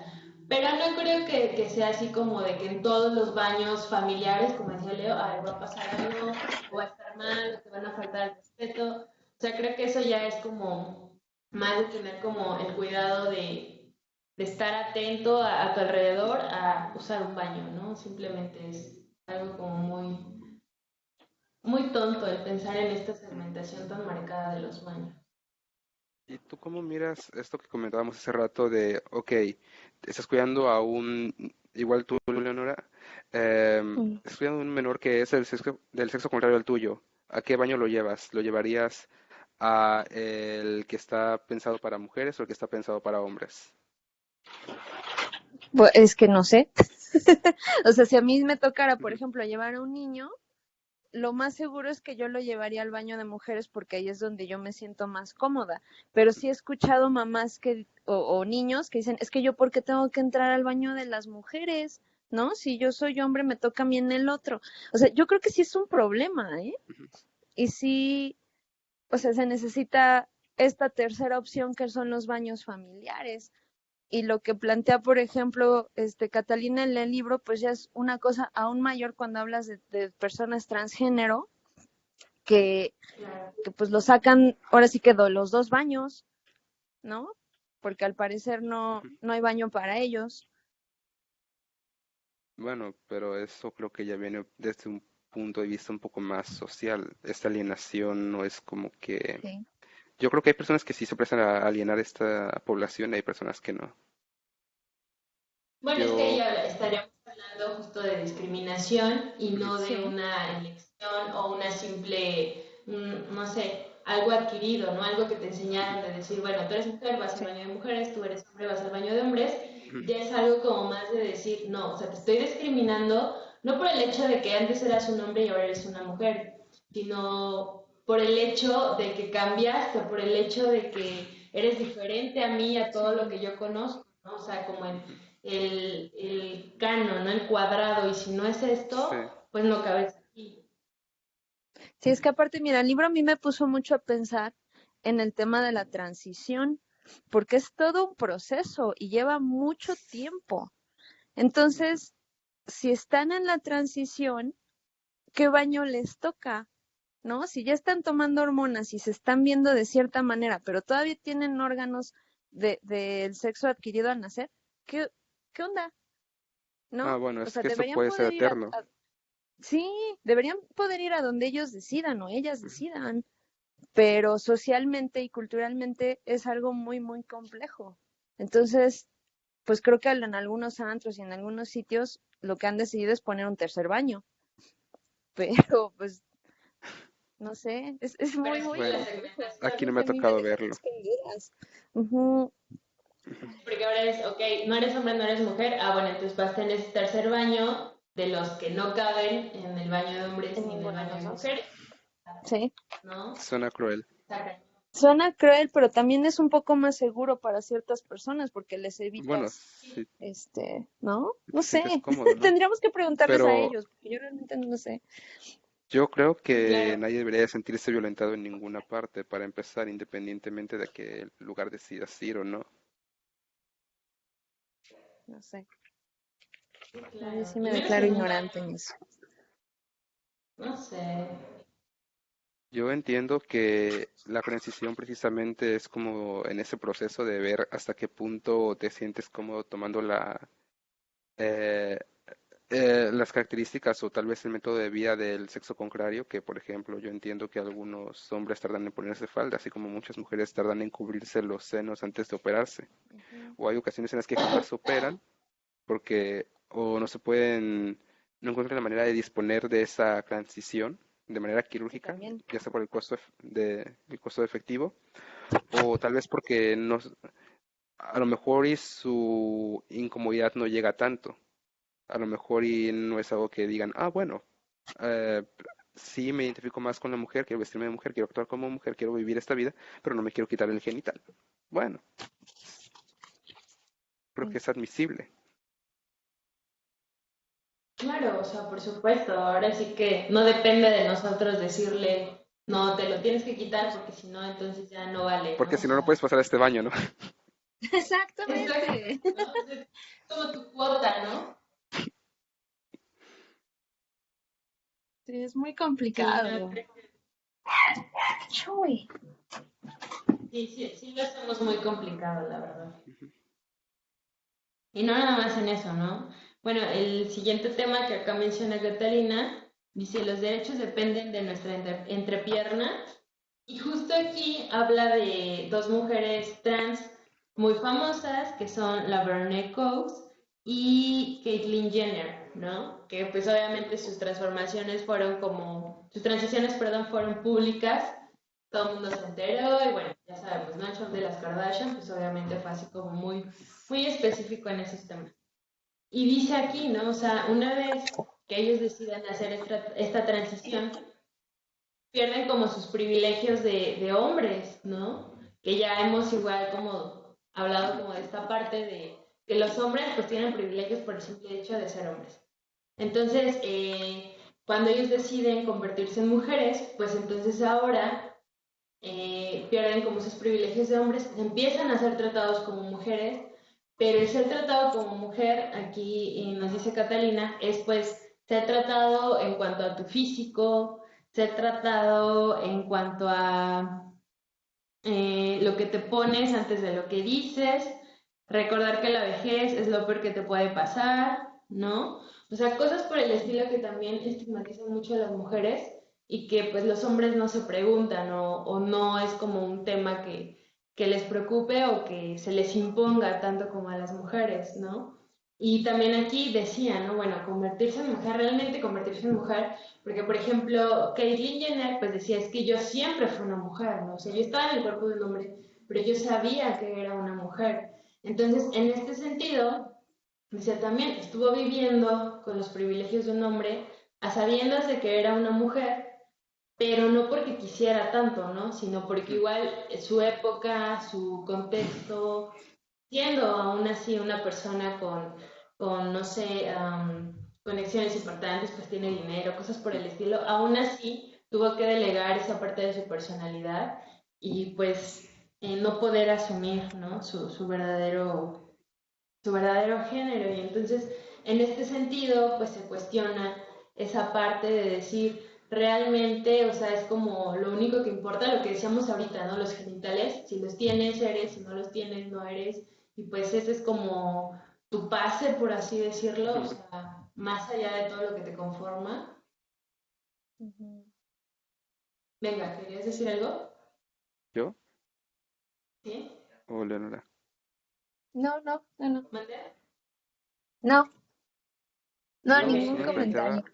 pero no creo que sea así como de que en todos los baños familiares, como decía Leo, ay, va a pasar algo, o va a estar mal, o te van a faltar el respeto. O sea, creo que eso ya es como más de tener como el cuidado de estar atento a tu alrededor a usar un baño, ¿no? Simplemente es algo como muy tonto el pensar en esta segmentación tan marcada de los baños. ¿Y tú cómo miras esto que comentábamos hace rato de, ok, estás cuidando a un, igual tú, Leonora, Mm. estás cuidando a un menor que es del sexo contrario al tuyo? ¿A qué baño lo llevas? ¿Lo llevarías a el que está pensado para mujeres o el que está pensado para hombres? Pues es que no sé. O sea, si a mí me tocara, por ejemplo, llevar a un niño, lo más seguro es que yo lo llevaría al baño de mujeres porque ahí es donde yo me siento más cómoda. Pero sí he escuchado mamás que, o niños que dicen, es que yo, ¿por qué tengo que entrar al baño de las mujeres? ¿No? Si yo soy hombre, me toca a mí en el otro. O sea, yo creo que sí es un problema, ¿eh? Ujú. Y sí, o sea, se necesita esta tercera opción que son los baños familiares. Y lo que plantea, por ejemplo, Catalina en el libro, pues ya es una cosa aún mayor cuando hablas de personas transgénero, que, Claro. que pues lo sacan, ahora sí quedó los dos baños, ¿no? Porque al parecer no, Ujú. no hay baño para ellos. Bueno, pero eso creo que ya viene desde un punto de vista un poco más social. Esta alienación no es como que... Sí. Yo creo que hay personas que sí se prestan a alienar esta población y hay personas que no. Bueno, es que ahí Yo... estaríamos hablando justo de discriminación y Ujú. no de Sí, una elección o una simple, no sé, algo adquirido, ¿no? Algo que te Ujú. enseñaron de decir, bueno, tú eres mujer, vas al sí, baño de mujeres, tú eres hombre, vas al baño de hombres. Ujú. Ya es algo como más de decir, no, o sea, te estoy discriminando, no por el hecho de que antes eras un hombre y ahora eres una mujer, sino por el hecho de que cambiaste, por el hecho de que eres diferente a mí, a todo lo sí. que yo conozco, ¿no? O sea, como Ujú. el canon, ¿no? El cuadrado, y si no es Sí. esto, pues no cabes aquí. Sí, es que aparte, mira, el libro a mí me puso mucho a pensar en el tema de la transición, porque es todo un proceso y lleva mucho tiempo. Ujú. Entonces, si están en la transición, ¿qué baño les toca? ¿No? Si ya están tomando hormonas y se están viendo de cierta manera, pero todavía tienen órganos del sexo adquirido al nacer, ¿qué, qué onda? Ah, ¿no? bueno, O es sea, que eso deberían puede ser poder ir eterno. sí, deberían poder ir a donde ellos decidan o ellas Ujú. decidan, pero socialmente y culturalmente es algo muy, muy complejo. Entonces, pues creo que en algunos antros y en algunos sitios lo que han decidido es poner un tercer baño, pero pues no sé, es Pero muy, es muy que la Bueno, complejo. aquí no segmentación, me ha A mí me tocado deja verlo. muchas dudas. Ujú, Ujú. porque ahora es, ok, no eres hombre, no eres mujer, ah, bueno, entonces vas en ese tercer baño de los que no caben en el baño de hombres en ni en el ninguno de baño los de dos. mujeres, Sí. ¿no? Suena cruel. Saca. Suena cruel, pero también es un poco más seguro para ciertas personas porque les Bueno, evitas, sí, ¿no? te No sé. sientes cómodo, ¿no? Tendríamos que preguntarles a Pero ellos, porque yo realmente no sé. yo creo que Claro, nadie debería sentirse violentado en ninguna parte para empezar, independientemente de que el lugar decidas ir o no. No sé. sí, Yo claro. sí Y me menos declaro en un ignorante en baño, eso. no sé. Yo entiendo que la transición precisamente es como en ese proceso de ver hasta qué punto te sientes cómodo tomando eh, las características o tal vez el método de vida del sexo contrario, que por ejemplo yo entiendo que algunos hombres tardan en ponerse falda, así como muchas mujeres tardan en cubrirse los senos antes de operarse. Ujú. O hay ocasiones en las que jamás operan porque o no se pueden, no encuentran la manera de disponer de esa transición de manera Sí, quirúrgica, también. ya sea por el costo el costo de efectivo, o tal vez porque no, a lo mejor y su incomodidad no llega tanto, a lo mejor y no es algo que digan, ah, bueno, eh, sí me identifico más con la mujer, quiero vestirme de mujer, quiero actuar como mujer, quiero vivir esta vida, pero no me quiero quitar el genital. Bueno, creo Sí. que es admisible. Claro, o sea, por supuesto, ahora sí que no depende de nosotros decirle, no, te lo tienes que quitar porque si no, entonces ya no vale, Porque ¿no? O si no, no puedes sea, pasar a este baño, ¿no? exacto, Exactamente. ¿no? O sea, es como tu cuota, ¿no? Sí, es muy Sí, no, complicado. creo que Chuy. sí, sí, sí lo hacemos muy complicado, la verdad. Y no nada más en eso, ¿no? Bueno, el siguiente tema que acá menciona Catalina dice, los derechos dependen de nuestra entrepierna. Y justo aquí habla de dos mujeres trans muy famosas, que son la Laverne Cox y Caitlyn Jenner, ¿no? Que pues obviamente sus transformaciones fueron como, sus transiciones, perdón, fueron públicas, todo el mundo se enteró y bueno, ya sabemos, ¿no? El show de las Kardashian, pues obviamente fue así como muy, muy específico en esos temas. Y dice aquí, ¿no? O sea, una vez que ellos decidan hacer esta transición, pierden como sus privilegios de hombres, ¿no? Que ya hemos igual como hablado como de esta parte de que los hombres pues tienen privilegios por el simple hecho de ser hombres. Entonces, cuando ellos deciden convertirse en mujeres, pues entonces ahora pierden como sus privilegios de hombres, empiezan a ser tratados como mujeres, pero el ser tratado como mujer, aquí nos dice Catalina, es pues ser tratado en cuanto a tu físico, ser tratado en cuanto a lo que te pones antes de lo que dices, recordar que la vejez es lo peor que te puede pasar, ¿no? O sea, cosas por el estilo que también estigmatizan mucho a las mujeres y que pues los hombres no se preguntan o no es como un tema que les preocupe o que se les imponga tanto como a las mujeres, ¿no? Y también aquí decía, ¿no? Bueno, convertirse en mujer, realmente convertirse en mujer, porque por ejemplo, Caitlyn Jenner pues decía, es que yo siempre fui una mujer, ¿no? O sea, yo estaba en el cuerpo de un hombre, pero yo sabía que era una mujer. Entonces, en este sentido, decía también, estuvo viviendo con los privilegios de un hombre a sabiendas de que era una mujer, pero no porque quisiera tanto, ¿no? Sino porque Ujú. igual su época, su contexto, siendo aún así una persona con no sé, conexiones importantes, pues tiene dinero, cosas por el estilo, aún así tuvo que delegar esa parte de su personalidad y pues no poder asumir, ¿no? Su verdadero género. Y entonces, en este sentido, pues se cuestiona esa parte de decir, realmente, o sea, es como lo único que importa, lo que decíamos ahorita, ¿no? Los genitales, si los tienes, eres, si no los tienes, no eres. Y pues ese es como tu pase, por así decirlo, o sea, más allá de todo lo que te conforma. Ujú. Venga, ¿querías decir algo? ¿Yo ¿Sí? o Leonora? No, no, no, no. ¿Mande? No, no, No, Ok, ningún solo ok. comentario. planteaba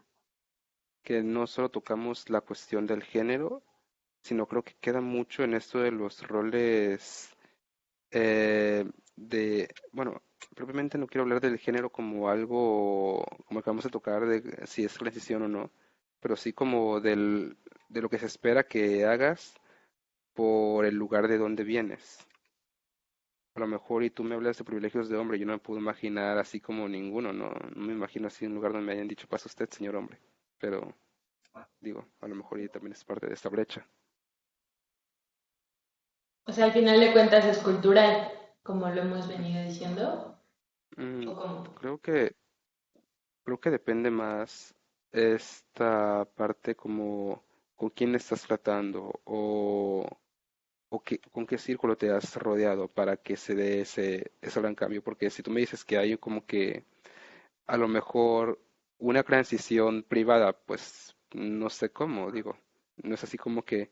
que no solo tocamos la cuestión del género, sino creo que queda mucho en esto de los roles bueno, propiamente no quiero hablar del género como algo, como acabamos de tocar, de si es transición o no, pero sí como de lo que se espera que hagas por el lugar de donde vienes. A lo mejor, y tú me hablas de privilegios de hombre, yo no me puedo imaginar así como ninguno, no me imagino así un lugar donde me hayan dicho, pasa usted, señor hombre. Pero, digo, a lo mejor y también es parte de esta brecha. O sea, al final de cuentas es cultural, como lo hemos venido diciendo, Mm, o como... creo que, creo que depende más esta parte como con quién estás tratando con qué círculo te has rodeado para que se dé ese gran cambio. Porque si tú me dices que hay como que a lo mejor una transición privada, pues no sé cómo, digo, no es así como que,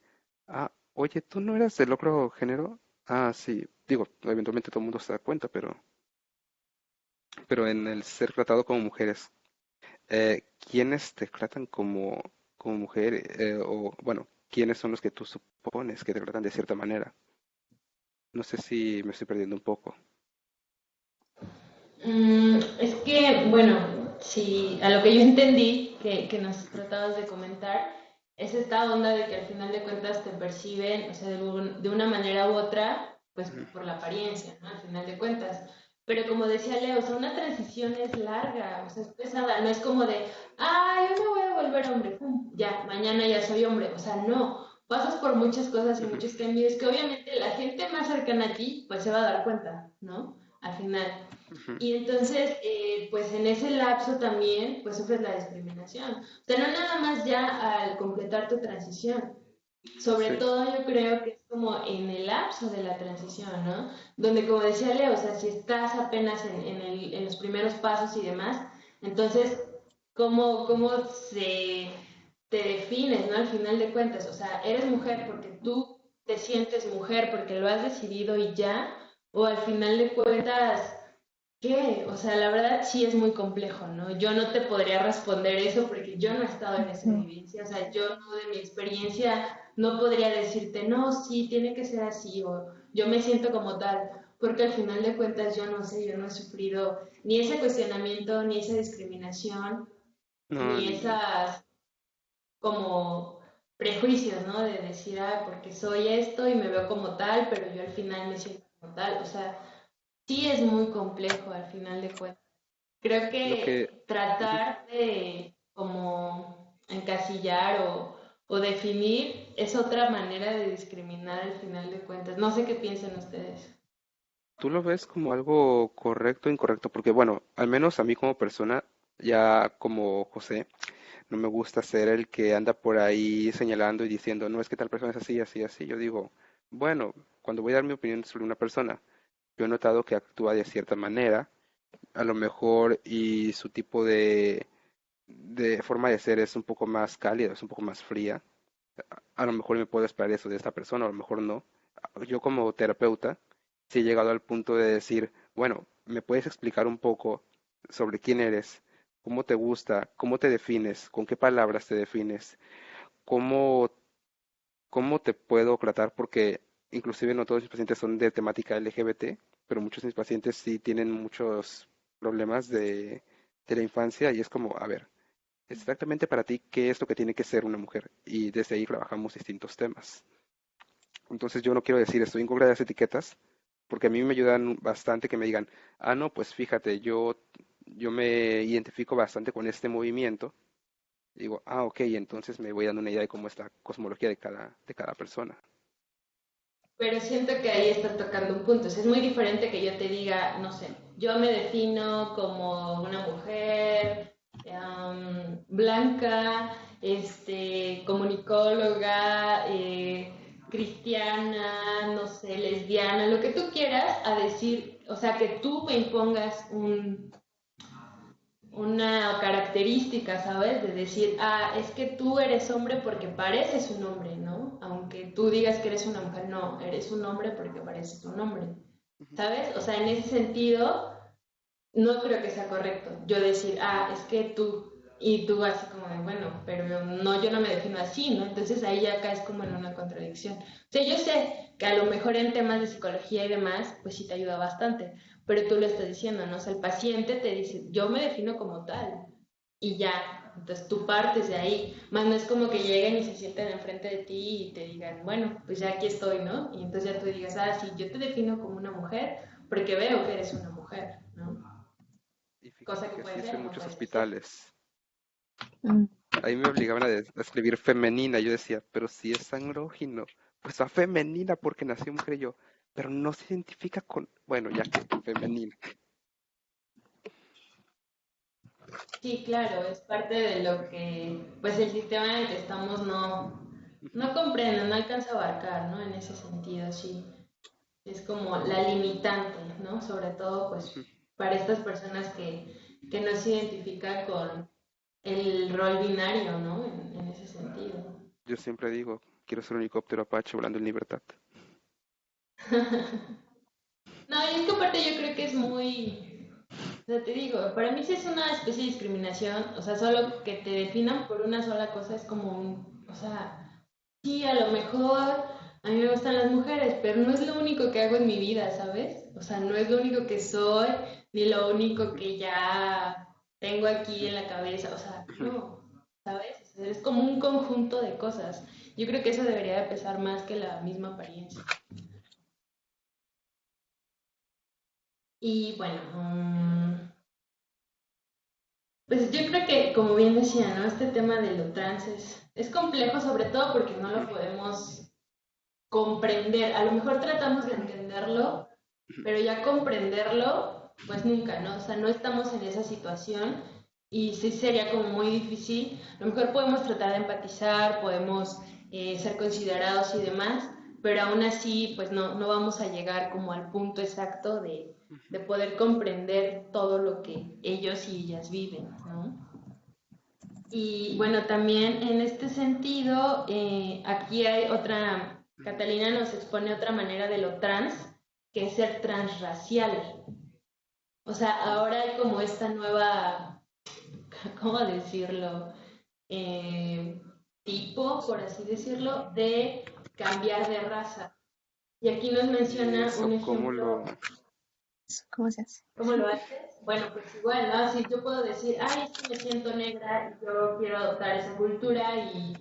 ah, oye, ¿tú no eras del otro género? Ah, sí, digo, eventualmente todo el mundo se da cuenta, pero en el ser tratado como mujeres, ¿quiénes te tratan como mujer? O, bueno, ¿quiénes son los que tú supones que te tratan de cierta manera? No sé si me estoy perdiendo un poco. Es que, bueno, si a lo que yo entendí que nos tratabas de comentar, es esta onda de que al final de cuentas te perciben, o sea, de una manera u otra, pues Ujú. por la apariencia, ¿no? Al final de cuentas. Pero como decía Leo, o sea, una transición es larga, o sea, es pesada, no es como de, ah, yo me voy a volver hombre, pum, ya, mañana ya soy hombre, o sea, no, pasas por muchas cosas y Ujú. muchos cambios que obviamente la gente más cercana a ti, pues se va a dar cuenta, ¿no? Al final. Ujú. Y entonces, pues en ese lapso también, pues sufres la discriminación. O sea, no nada más ya al completar tu transición. Sobre Sí. todo yo creo que es como en el lapso de la transición, ¿no? Donde como decía Leo, o sea, si estás apenas en los primeros pasos y demás, entonces, ¿cómo te defines, ¿no? Al final de cuentas, o sea, eres mujer porque tú te sientes mujer porque lo has decidido y ya, o al final de cuentas ¿qué? O sea, la verdad sí es muy complejo, ¿no? Yo no te podría responder eso porque yo no he estado en esa Ujú. vivencia, o sea, yo no de mi experiencia no podría decirte, no, sí, tiene que ser así o yo me siento como tal, porque al final de cuentas yo no sé, yo no he sufrido ni ese cuestionamiento, ni esa discriminación, No, ni esas como prejuicios, ¿no? De decir, ah, porque soy esto y me veo como tal, pero yo al final me siento como tal, o sea, sí es muy complejo al final de cuentas. Creo lo que... que Ujú. tratar de como encasillar o definir es otra manera de discriminar al final de cuentas. No sé qué piensan ustedes. ¿Tú lo ves como algo correcto o incorrecto? Porque bueno, al menos a mí como persona, ya como José, no me gusta ser el que anda por ahí señalando y diciendo, no es que tal persona es así, así, así. Yo digo, bueno, cuando voy a dar mi opinión sobre una persona, yo he notado que actúa de cierta manera, a lo mejor y su tipo de forma de ser es un poco más cálida, es un poco más fría. A lo mejor me puedo esperar eso de esta persona, a lo mejor no. Yo como terapeuta, sí he llegado al punto de decir, bueno, ¿me puedes explicar un poco sobre quién eres, cómo te gusta, cómo te defines, con qué palabras te defines, cómo, cómo te puedo tratar? Porque inclusive no todos mis pacientes son de temática LGBT, pero muchos de mis pacientes sí tienen muchos problemas de la infancia y es como, a ver, exactamente para ti, ¿qué es lo que tiene que ser una mujer? Y desde ahí trabajamos distintos temas. Entonces yo no quiero decir estoy en contra de las etiquetas, porque a mí me ayudan bastante que me digan, ah, no, pues fíjate, yo me identifico bastante con este movimiento. Digo, ah, ok, entonces me voy dando una idea de cómo es la cosmología de cada persona. Pero siento que ahí estás tocando un punto. O sea, es muy diferente que yo te diga, no sé, yo me defino como una mujer blanca, comunicóloga, cristiana, no sé, lesbiana, lo que tú quieras, a decir, o sea, que tú me impongas una característica, ¿sabes? De decir, es que tú eres hombre porque pareces un hombre, ¿no? Aunque tú digas que eres una mujer, no, eres un hombre porque pareces un hombre, Ujú. ¿sabes? O sea, en ese sentido, no creo que sea correcto yo decir, es que tú, y tú así como de, bueno, pero no, yo no me defino así, ¿no? Entonces ahí ya caes como en una contradicción. O sea, yo sé que a lo mejor en temas de psicología y demás, pues sí te ayuda bastante, pero tú lo estás diciendo, ¿no? O sea, el paciente te dice, yo me defino como tal, y ya. Entonces tú partes de ahí, más no es como que lleguen y se sienten enfrente de ti y te digan, bueno, pues ya aquí estoy, ¿no? Y entonces ya tú digas, sí, yo te defino como una mujer porque veo que eres una mujer, ¿no? Y Cosa fíjate que que así puede es ser en o no muchos puede ser. hospitales. Mm. Ahí me obligaban a escribir femenina. Yo decía, pero si es andrógino, pues a femenina porque nació mujer y yo. Pero no se identifica con, bueno, ya que femenina. Sí, claro, es parte de lo que, pues el sistema en el que estamos no comprende, no alcanza a abarcar, ¿no? En ese sentido, sí. Es como la limitante, ¿no? Sobre todo, pues, para estas personas que no se identifican con el rol binario, ¿no? En ese sentido. Yo siempre digo, quiero ser un helicóptero Apache volando en libertad. No, y es que aparte yo creo que es muy, o sea, te digo, para mí sí es una especie de discriminación, o sea, solo que te definan por una sola cosa es como o sea, sí, a lo mejor a mí me gustan las mujeres, pero no es lo único que hago en mi vida, ¿sabes? O sea, no es lo único que soy, ni lo único que ya tengo aquí en la cabeza, o sea, no, ¿sabes? O sea, es como un conjunto de cosas. Yo creo que eso debería de pesar más que la misma apariencia. Y bueno, pues yo creo que, como bien decía, ¿no? Este tema de lo trans es complejo, sobre todo porque no lo podemos comprender. A lo mejor tratamos de entenderlo, pero ya comprenderlo, pues nunca, ¿no? O sea, no estamos en esa situación y sí sería como muy difícil. A lo mejor podemos tratar de empatizar, podemos ser considerados y demás, pero aún así, pues no vamos a llegar como al punto exacto de poder comprender todo lo que ellos y ellas viven, ¿no? Y bueno, también en este sentido, aquí hay Catalina nos expone otra manera de lo trans, que es ser transracial. O sea, ahora hay como esta nueva, ¿cómo decirlo? Eh, Tipo, por así decirlo, de cambiar de raza. Y aquí nos Y menciona un eso, ¿cómo ejemplo. ¿Cómo se hace? ¿Cómo lo haces? Bueno, pues igual, ¿no? Si yo puedo decir, es que me siento negra y yo quiero adoptar esa cultura y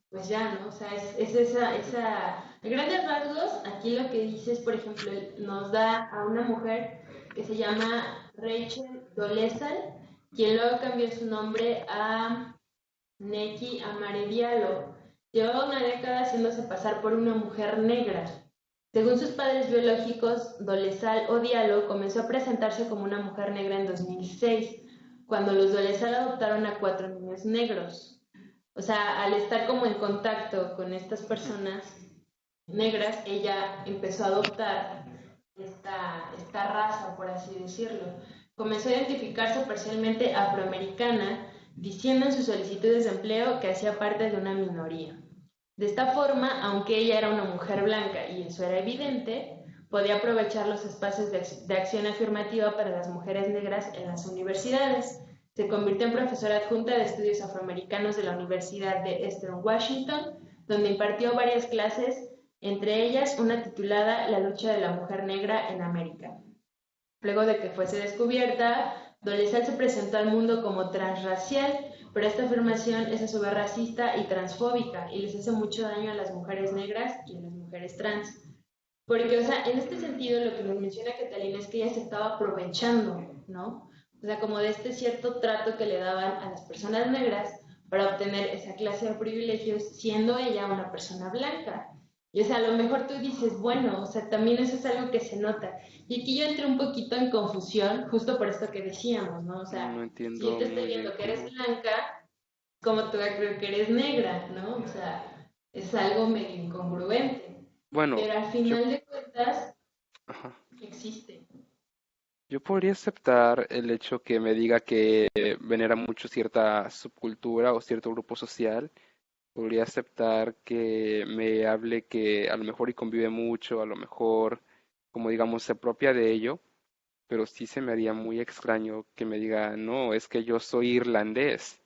pues ya, ¿no? O sea, es a grandes rasgos, aquí lo que dice es, por ejemplo, nos da a una mujer que se llama Rachel Dolezal, quien luego cambió su nombre a Neki Amare Diallo. Llevaba una década haciéndose pasar por una mujer negra. Según sus padres biológicos, Dolezal o Diallo comenzó a presentarse como una mujer negra en 2006, cuando los Dolezal adoptaron a 4 niños negros. O sea, al estar como en contacto con estas personas negras, ella empezó a adoptar esta raza, por así decirlo. Comenzó a identificarse parcialmente afroamericana, diciendo en sus solicitudes de empleo que hacía parte de una minoría. De esta forma, aunque ella era una mujer blanca y eso era evidente, podía aprovechar los espacios de acción afirmativa para las mujeres negras en las universidades. Se convirtió en profesora adjunta de estudios afroamericanos de la Universidad de Eastern Washington, donde impartió varias clases, entre ellas una titulada La lucha de la mujer negra en América. Luego de que fuese descubierta, Dolezal se presentó al mundo como transracial, pero esta afirmación es a su vez racista y transfóbica y les hace mucho daño a las mujeres negras y a las mujeres trans. Porque, o sea, en este sentido lo que nos menciona Catalina es que ella se estaba aprovechando, ¿no? O sea, como de este cierto trato que le daban a las personas negras para obtener esa clase de privilegios, siendo ella una persona blanca. Y, o sea, a lo mejor tú dices, bueno, o sea, también eso es algo que se nota. Y aquí yo entré un poquito en confusión, justo por esto que decíamos, ¿no? O no sea, si yo entiendo te estoy muy bien viendo que eres cómo. blanca, ¿cómo te voy a creer que eres negra, ¿no? O sea, es algo medio incongruente. Bueno, Pero al yo, final de cuentas ajá, existe. Yo podría aceptar el hecho que me diga que venera mucho cierta subcultura o cierto grupo social. Podría aceptar que me hable que a lo mejor y convive mucho, a lo mejor, como digamos, se apropia de ello, pero sí se me haría muy extraño que me diga, no, es que yo soy irlandés.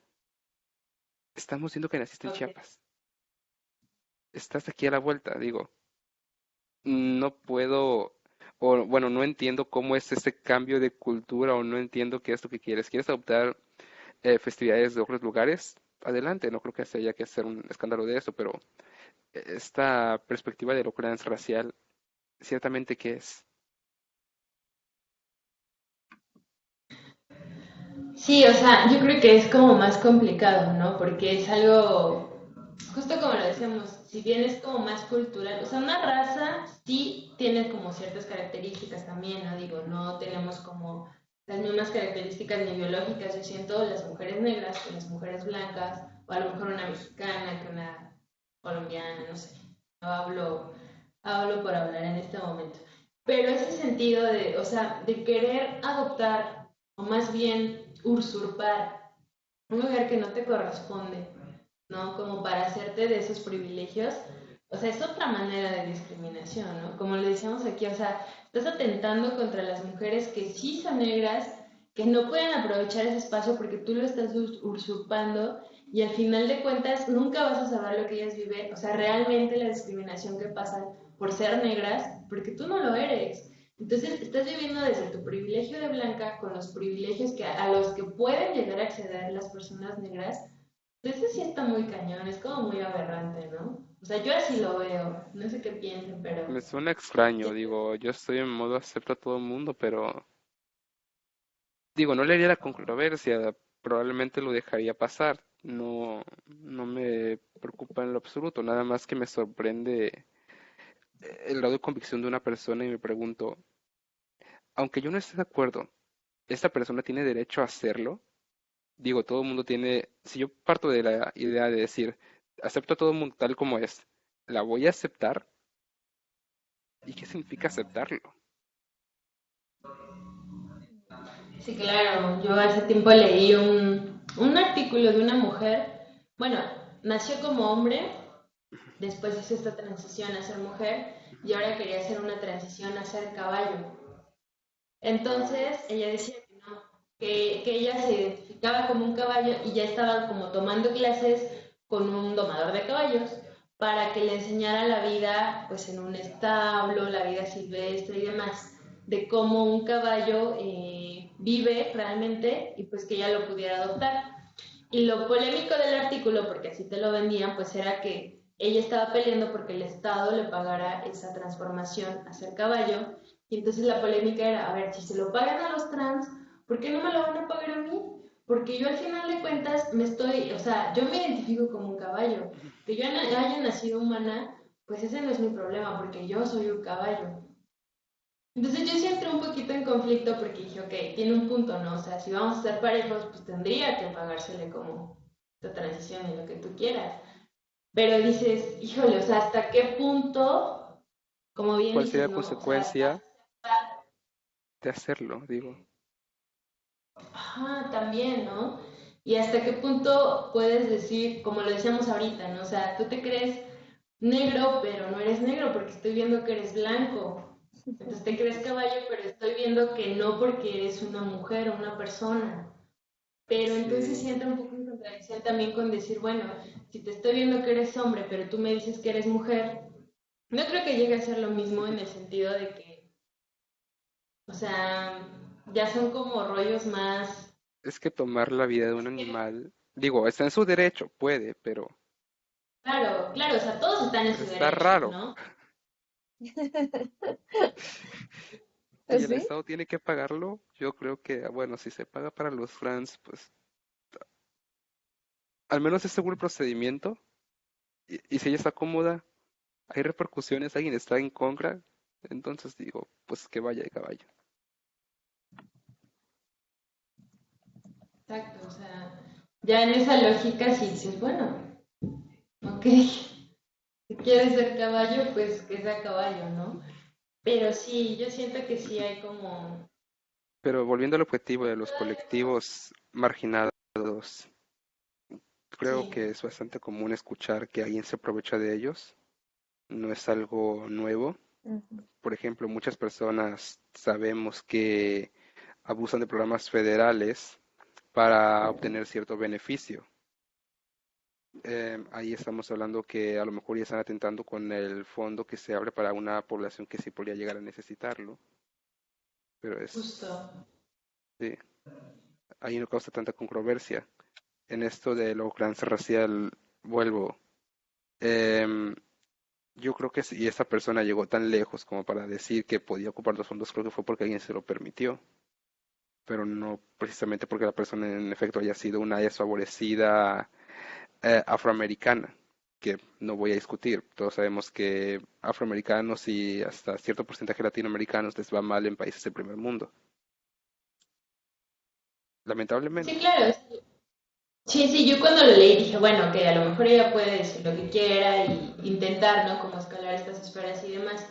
Estamos viendo que naciste en Ok. Chiapas. Estás aquí a la vuelta, digo. No puedo, o bueno, no entiendo cómo es ese cambio de cultura o no entiendo qué es lo que quieres. ¿Quieres adoptar festividades de otros lugares? Adelante, no creo que se haya que hacer un escándalo de eso, pero esta perspectiva de lo transracial, ciertamente que es. Sí, o sea, yo creo que es como más complicado, ¿no? Porque es algo, justo como lo decíamos, si bien es como más cultural, o sea, una raza sí tiene como ciertas características también, ¿no? Digo, no tenemos como las mismas características ni biológicas, yo siento las mujeres negras que las mujeres blancas, o a lo mejor una mexicana que una colombiana, no sé, no hablo por hablar en este momento. Pero ese sentido de, o sea, de querer adoptar, o más bien usurpar un lugar que no te corresponde, ¿no? Como para hacerte de esos privilegios, o sea, es otra manera de discriminación, ¿no? Como le decíamos aquí, o sea, estás atentando contra las mujeres que sí son negras, que no pueden aprovechar ese espacio porque tú lo estás usurpando y al final de cuentas nunca vas a saber lo que ellas viven, o sea, realmente la discriminación que pasan por ser negras, porque tú no lo eres. Entonces, estás viviendo desde tu privilegio de blanca con los privilegios que, a los que pueden llegar a acceder las personas negras. Ese sí está muy cañón, es como muy aberrante, ¿no? O sea, yo así lo veo, no sé qué piensen, pero Me suena extraño, siento digo, yo estoy en modo acepto a todo el mundo, pero digo, no le haría la controversia, probablemente lo dejaría pasar. No, no me preocupa en lo absoluto, nada más que me sorprende el grado de convicción de una persona y me pregunto, aunque yo no esté de acuerdo, ¿esta persona tiene derecho a hacerlo? Digo, todo el mundo tiene, si yo parto de la idea de decir, acepto a todo el mundo tal como es, ¿la voy a aceptar? ¿Y qué significa aceptarlo? sí, claro, yo hace tiempo leí un artículo de una mujer, bueno, nació como hombre, después hizo esta transición a ser mujer y ahora quería hacer una transición a ser caballo. Entonces ella decía que no, que ella se identificaba como un caballo y ya estaba como tomando clases con un domador de caballos para que le enseñara la vida pues en un establo, la vida silvestre y demás, de cómo un caballo vive realmente y pues que ella lo pudiera adoptar. Y lo polémico del artículo, porque así te lo vendían, pues era que ella estaba peleando porque el Estado le pagara esa transformación a ser caballo. Y entonces la polémica era, a ver, si se lo pagan a los trans, ¿por qué no me lo van a pagar a mí? Porque yo al final de cuentas me estoy, o sea, yo me identifico como un caballo. Que yo haya nacido humana, pues ese no es mi problema, porque yo soy un caballo. Entonces yo sí entré un poquito en conflicto porque dije, ok, tiene un punto, ¿no? O sea, si vamos a ser parejos, pues tendría que pagársele como esta transición y lo que tú quieras. Pero dices, híjole, o sea, ¿hasta qué punto, como bien ¿Cuál sería dices, la ¿no? O sea, consecuencia de hacerlo? Digo, ajá, también, ¿no? Y hasta qué punto puedes decir, como lo decíamos ahorita, ¿no? O sea, tú te crees negro, pero no eres negro porque estoy viendo que eres blanco. Entonces te crees caballo, pero estoy viendo que no porque eres una mujer o una persona. Pero entonces sí, sí entra un poco en contradicción también con decir, bueno, si te estoy viendo que eres hombre, pero tú me dices que eres mujer, no creo que llegue a ser lo mismo en el sentido de que, o sea, ya son como rollos más. es que tomar la vida de un animal, digo, está en su derecho, puede, Claro, claro, o sea, todos están en pero su está derecho, raro. ¿no? Y Pues el sí, Estado tiene que pagarlo. Yo creo que, bueno, si se paga para los trans, pues al menos es seguro el procedimiento. Y si ella está cómoda, hay repercusiones, alguien está en contra, entonces digo, pues que vaya de caballo. Exacto, o sea, ya en esa lógica sí dices, bueno, ok, si quieres ser caballo, pues que sea caballo, ¿no? Pero sí, yo siento que sí hay como, Pero volviendo al objetivo de los colectivos marginados, creo Sí, que es bastante común escuchar que alguien se aprovecha de ellos. No es algo nuevo. Ujú. Por ejemplo, muchas personas sabemos que abusan de programas federales para obtener cierto beneficio. Ahí estamos hablando que a lo mejor ya están atentando con el fondo que se abre para una población que sí podría llegar a necesitarlo, pero justo. sí, ahí no causa tanta controversia. En esto de lo transracial, vuelvo. em, yo creo que si esa persona llegó tan lejos como para decir que podía ocupar los fondos, creo que fue porque alguien se lo permitió, pero no precisamente porque la persona en efecto haya sido una desfavorecida afroamericana, que no voy a discutir. Todos sabemos que afroamericanos y hasta cierto porcentaje latinoamericanos les va mal en países del primer mundo, Sí, lamentablemente. claro. Sí, sí, yo cuando lo leí dije, bueno, que a lo mejor ella puede decir lo que quiera y intentar, ¿no? Como escalar estas esferas y demás.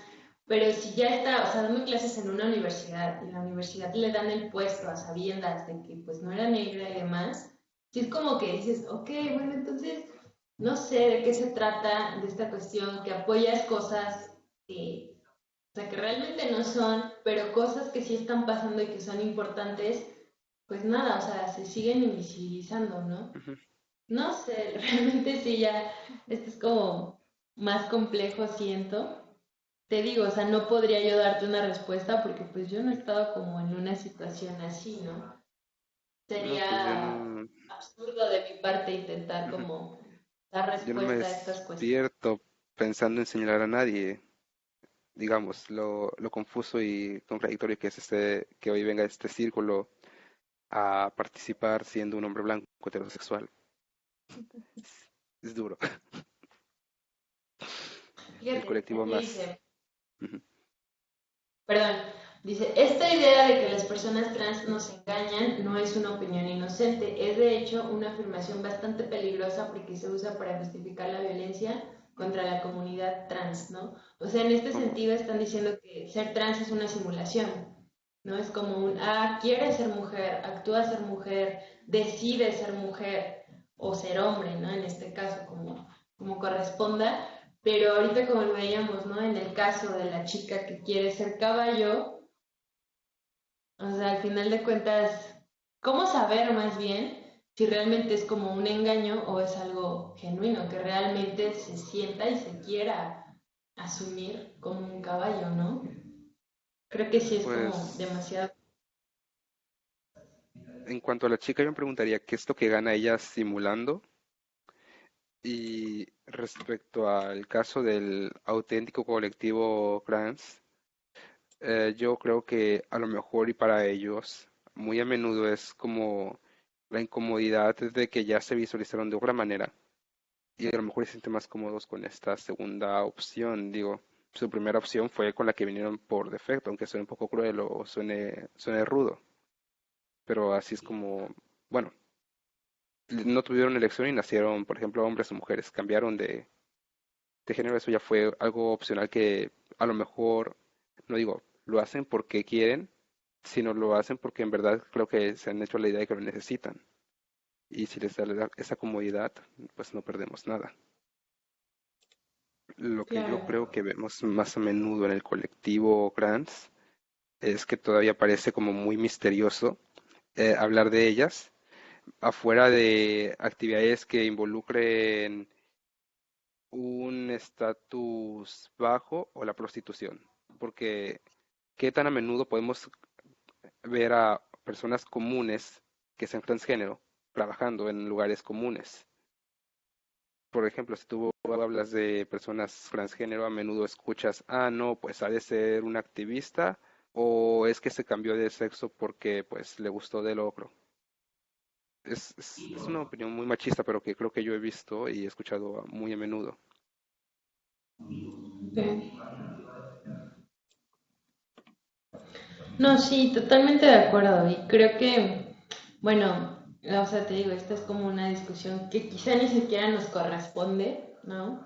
Pero si ya está, o sea, dando clases en una universidad y en la universidad le dan el puesto a sabiendas de que pues no era negra y demás, sí es como que dices, ok, bueno, entonces no sé de qué se trata de esta cuestión, que apoyas cosas que, o sea, que realmente no son, pero cosas que sí están pasando y que son importantes, pues nada, o sea, se siguen invisibilizando, ¿no? Ujú. No sé, realmente sí ya, esto es como más complejo, siento. Te digo, o sea, no podría yo darte una respuesta porque pues yo no he estado como en una situación así, ¿no? No, pues yo Sería no, absurdo de mi parte intentar ujú. como dar Yo no me respuesta a estas cuestiones. despierto pensando en señalar a nadie. Digamos, lo confuso y contradictorio que es que hoy venga este círculo a participar siendo un hombre blanco heterosexual. Es duro. El Fíjate, colectivo aquí más. dice, Ujú. perdón, dice, esta idea de que las personas trans nos engañan no es una opinión inocente, es de hecho una afirmación bastante peligrosa porque se usa para justificar la violencia contra la comunidad trans, ¿no? O sea, en este ¿Cómo? sentido están diciendo que ser trans es una simulación, ¿no? Es como un, quiere ser mujer, actúa ser mujer, decide ser mujer o ser hombre, ¿no? En este caso, como corresponda, pero ahorita como lo veíamos, ¿no? En el caso de la chica que quiere ser caballo, o sea, al final de cuentas, ¿cómo saber más bien si realmente es como un engaño o es algo genuino, que realmente se sienta y se quiera asumir como un caballo, ¿no? Creo que sí es como Pues demasiado. en cuanto a la chica, yo me preguntaría qué es lo que gana ella simulando. Y respecto al caso del auténtico colectivo trans, yo creo que a lo mejor y para ellos muy a menudo es como la incomodidad de que ya se visualizaron de otra manera y a lo mejor se sienten más cómodos con esta segunda opción. Digo, su primera opción fue con la que vinieron por defecto, aunque suene un poco cruel o suene rudo, pero así es como, bueno, no tuvieron elección y nacieron, por ejemplo, hombres o mujeres, cambiaron de género, eso ya fue algo opcional que a lo mejor, no digo, lo hacen porque quieren, sino lo hacen porque en verdad creo que se han hecho la idea de que lo necesitan. Y si les da esa comodidad, pues no perdemos nada. Lo que yo Claro. creo que vemos más a menudo en el colectivo trans es que todavía parece como muy misterioso hablar de ellas, afuera de actividades que involucren un estatus bajo o la prostitución. Porque qué tan a menudo podemos ver a personas comunes que sean transgénero trabajando en lugares comunes. Por ejemplo, si tú hablas de personas transgénero, a menudo escuchas, no, pues ha de ser un activista o es que se cambió de sexo porque pues le gustó del otro. Es una opinión muy machista, pero que creo que yo he visto y he escuchado muy a menudo. Ok. No, sí, totalmente de acuerdo. Y creo que, bueno, o sea, te digo, esta es como una discusión que quizá ni siquiera nos corresponde, ¿no?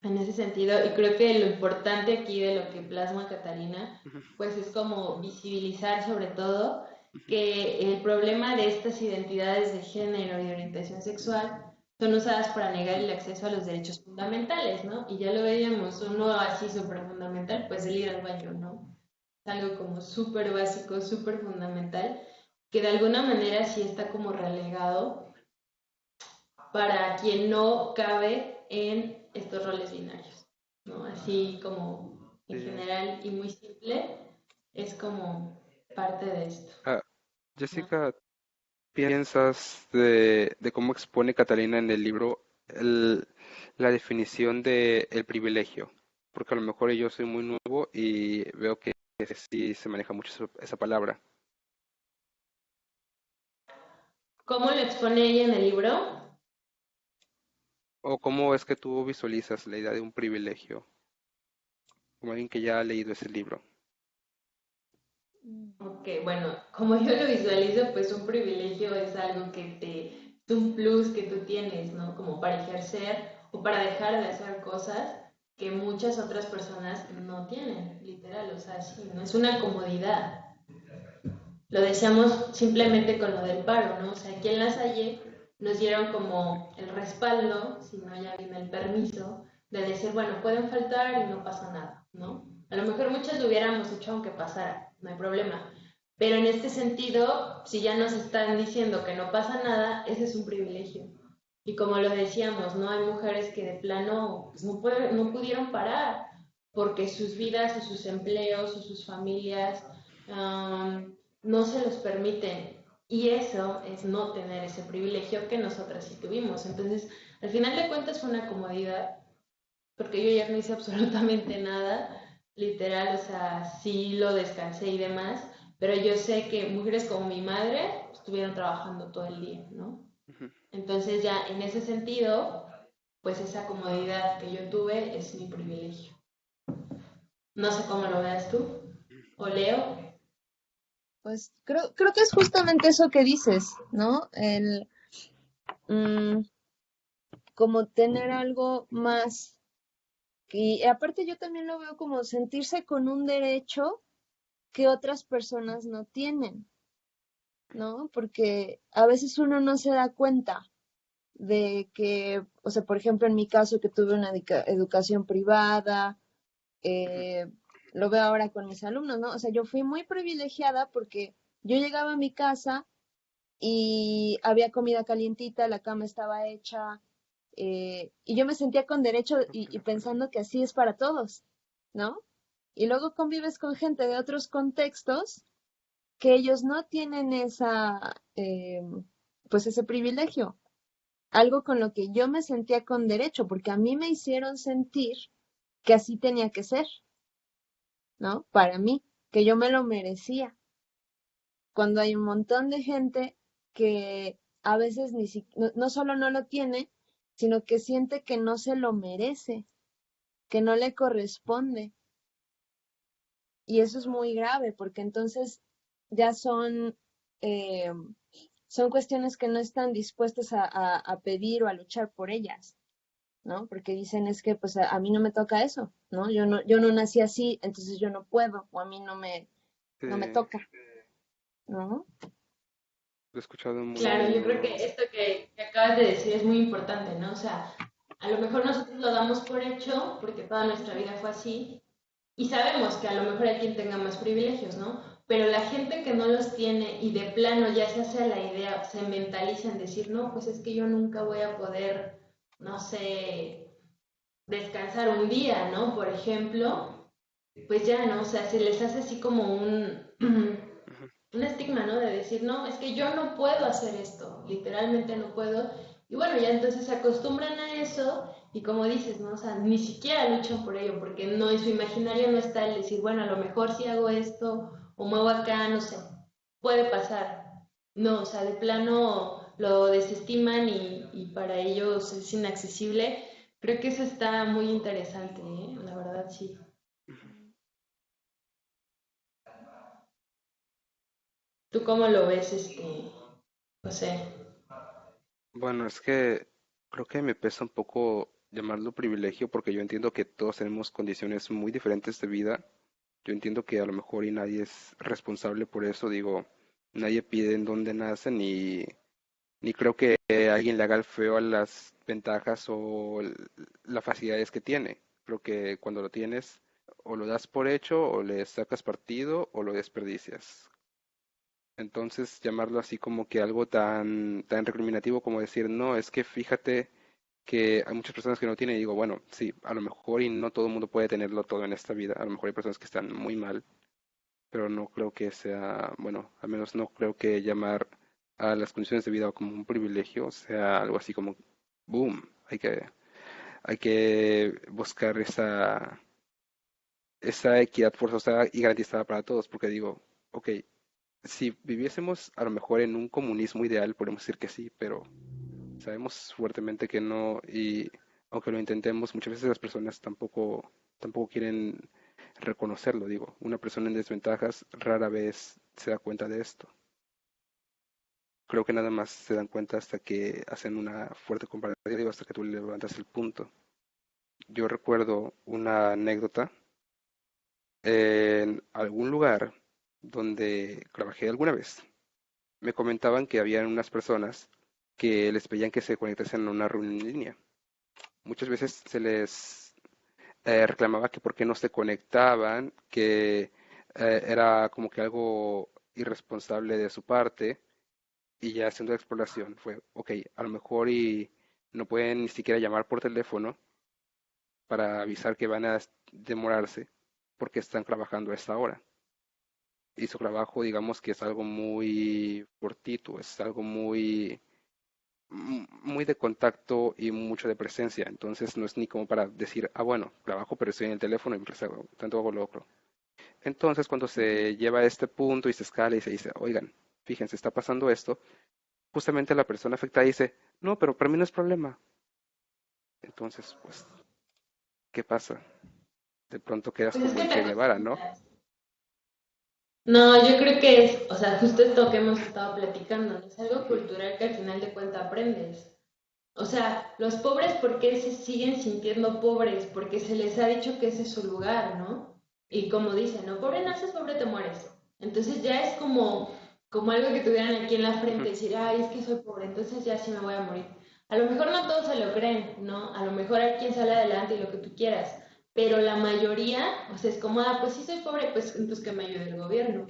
En ese sentido, y creo que lo importante aquí de lo que plasma Catarina, Ujú. pues es como visibilizar sobre todo que el problema de estas identidades de género y orientación sexual son usadas para negar el acceso a los derechos fundamentales, ¿no? Y ya lo veíamos, uno así súper fundamental, pues el ir al baño, ¿no? Es algo como súper básico, súper fundamental, que de alguna manera sí está como relegado para quien no cabe en estos roles binarios, ¿no? Así como en Sí. general y muy simple, es como parte de esto, Ah, ¿no? Jessica, ¿piensas de cómo expone Catalina en el libro la definición de el privilegio? Porque a lo mejor yo soy muy nuevo y veo que sí se maneja mucho esa palabra. ¿Cómo lo expone ella en el libro? ¿O cómo es que tú visualizas la idea de un privilegio? Como alguien que ya ha leído ese libro. Ok, bueno, como yo lo visualizo, pues un privilegio es algo es un plus que tú tienes, ¿no? Como para ejercer o para dejar de hacer cosas que muchas otras personas no tienen, literal, o sea, sí, no es una comodidad. Lo decíamos simplemente con lo del paro, ¿no? O sea, aquí en La Salle nos dieron como el respaldo, si no ya viene el permiso, de decir, bueno, pueden faltar y no pasa nada, ¿no? A lo mejor muchas lo hubiéramos hecho aunque pasara, no hay problema. Pero en este sentido, si ya nos están diciendo que no pasa nada, ese es un privilegio. Y como lo decíamos, ¿no? Hay mujeres que de plano pues, no pudieron parar porque sus vidas o sus empleos o sus familias no se los permiten. Y eso es no tener ese privilegio que nosotras sí tuvimos. Entonces, al final de cuentas fue una comodidad, porque yo ya no hice absolutamente nada, literal, o sea, sí lo descansé y demás, pero yo sé que mujeres como mi madre estuvieron trabajando todo el día, ¿no? Ujú. Entonces ya en ese sentido, pues esa comodidad que yo tuve es mi privilegio. No sé cómo lo veas tú, o Leo. Pues creo que es justamente eso que dices, ¿no? Mm, como tener algo más. Y aparte yo también lo veo como sentirse con un derecho que otras personas no tienen, ¿no? Porque a veces uno no se da cuenta de que, o sea, por ejemplo, en mi caso que tuve una educación privada, Ujú. eh, lo veo ahora con mis alumnos, ¿no? O sea, yo fui muy privilegiada porque yo llegaba a mi casa y había comida calientita, la cama estaba hecha, y yo me sentía con derecho y pensando que así es para todos, ¿no? Y luego convives con gente de otros contextos que ellos no tienen pues ese privilegio, algo con lo que yo me sentía con derecho, porque a mí me hicieron sentir que así tenía que ser, ¿no? Para mí, que yo me lo merecía, cuando hay un montón de gente que a veces no solo no lo tiene, sino que siente que no se lo merece, que no le corresponde. Y eso es muy grave, porque entonces ya eh, son cuestiones que no están dispuestas a pedir o a luchar por ellas, ¿no? Porque dicen es que pues a mí no me toca eso, ¿no? Yo no nací así, entonces yo no puedo, o a mí Sí, no me lo toca, ¿no? he escuchado muy a Claro, yo creo menudo. que esto que acabas de decir es muy importante, ¿no? O sea, a lo mejor nosotros lo damos por hecho porque toda nuestra vida fue así y sabemos que a lo mejor hay quien tenga más privilegios, ¿no? Pero la gente que no los tiene y de plano ya se hace a la idea, se mentaliza en decir, no, pues es que yo nunca voy a poder, no sé, descansar un día, ¿no? Por ejemplo, pues ya, ¿no? O sea, se les hace así como Ujú. un estigma, ¿no? De decir, no, es que yo no puedo hacer esto, literalmente no puedo. Y bueno, ya entonces se acostumbran a eso y como dices, ¿no? O sea, ni siquiera luchan por ello, porque no, en su imaginario no está el decir, bueno, a lo mejor si hago esto o muevo acá, no sé, puede pasar. No, o sea, de plano lo desestiman y para ellos es inaccesible. Creo que eso está muy interesante, ¿eh? La verdad, sí. ¿Tú cómo lo ves, José? Bueno, es que creo que me pesa un poco llamarlo privilegio porque yo entiendo que todos tenemos condiciones muy diferentes de vida. Yo entiendo que a lo mejor y nadie es responsable por eso. Digo, Nadie pide en dónde nace, ni creo que alguien le haga el feo a las ventajas o las facilidades que tiene. Creo que cuando lo tienes, o lo das por hecho, o le sacas partido, o lo desperdicias. Entonces, llamarlo así como que algo tan recriminativo como decir, no, es que fíjate que hay muchas personas que no tienen, y digo, bueno, sí, a lo mejor y no todo el mundo puede tenerlo todo en esta vida, a lo mejor hay personas que están muy mal, pero no creo que sea, bueno, al menos no creo que llamar a las condiciones de vida como un privilegio sea algo así como, boom, hay que buscar esa equidad forzosa y garantizada para todos, porque digo, ok, si viviésemos a lo mejor en un comunismo ideal, podemos decir que sí, pero sabemos fuertemente que no, y aunque lo intentemos, muchas veces las personas tampoco quieren reconocerlo. Digo, una persona en desventajas rara vez se da cuenta de esto. Creo que nada más se dan cuenta hasta que hacen una fuerte comparativa, digo, hasta que tú le levantas el punto. Yo recuerdo una anécdota en algún lugar donde trabajé alguna vez. Me comentaban que había unas personas que les pedían que se conectasen a una reunión en línea. Muchas veces se les reclamaba que por qué no se conectaban, que era como que algo irresponsable de su parte, y ya haciendo la exploración fue, ok, a lo mejor y no pueden ni siquiera llamar por teléfono para avisar que van a demorarse porque están trabajando a esta hora. Y su trabajo, digamos que es algo muy cortito, es algo muy de contacto y mucho de presencia. Entonces no es ni como para decir, ah, bueno, trabajo, pero estoy en el teléfono y mientras tanto hago lo otro. Entonces cuando se lleva a este punto y se escala y se dice, oigan, fíjense, está pasando esto, justamente la persona afectada dice, no, pero para mí no es problema. Entonces, pues, ¿qué pasa? De pronto quedas Pues es como que el te Che Guevara, ¿no? acostumbras. No, yo creo que es, o sea, justo esto que hemos estado platicando, ¿no? Es algo Ujú, cultural que al final de cuentas aprendes. O sea, los pobres, ¿por qué se siguen sintiendo pobres? Porque se les ha dicho que ese es su lugar, ¿no? Y como dicen, ¿no? Pobre naces, pobre te mueres. Entonces ya es como algo que tuvieran aquí en la ujú, frente, decir, ay, es que soy pobre, entonces ya sí me voy a morir. A lo mejor no todos se lo creen, ¿no? A lo mejor hay quien sale adelante y lo que tú quieras, pero la mayoría, o sea, es como, ah, pues sí soy pobre, pues entonces que me ayude el gobierno.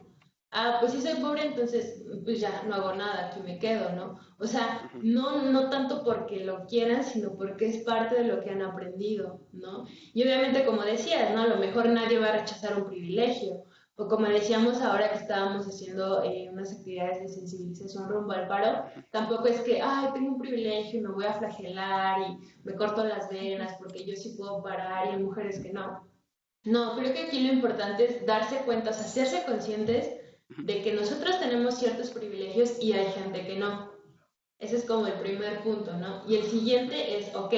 Ah, pues sí soy pobre, entonces pues ya no hago nada, aquí me quedo, ¿no? O sea, ujú. no tanto porque lo quieran, sino porque es parte de lo que han aprendido, ¿no? Y obviamente, como decías, ¿no? A lo mejor nadie va a rechazar un privilegio. O como decíamos ahora que estábamos haciendo unas actividades de sensibilización rumbo al paro, tampoco es que, ay, tengo un privilegio y me voy a flagelar y me corto las venas porque yo sí puedo parar y hay mujeres que no. No, creo que aquí lo importante es darse cuenta, o sea, hacerse conscientes de que nosotros tenemos ciertos privilegios y hay gente que no. Ese es como el primer punto, ¿no? Y el siguiente es, ok,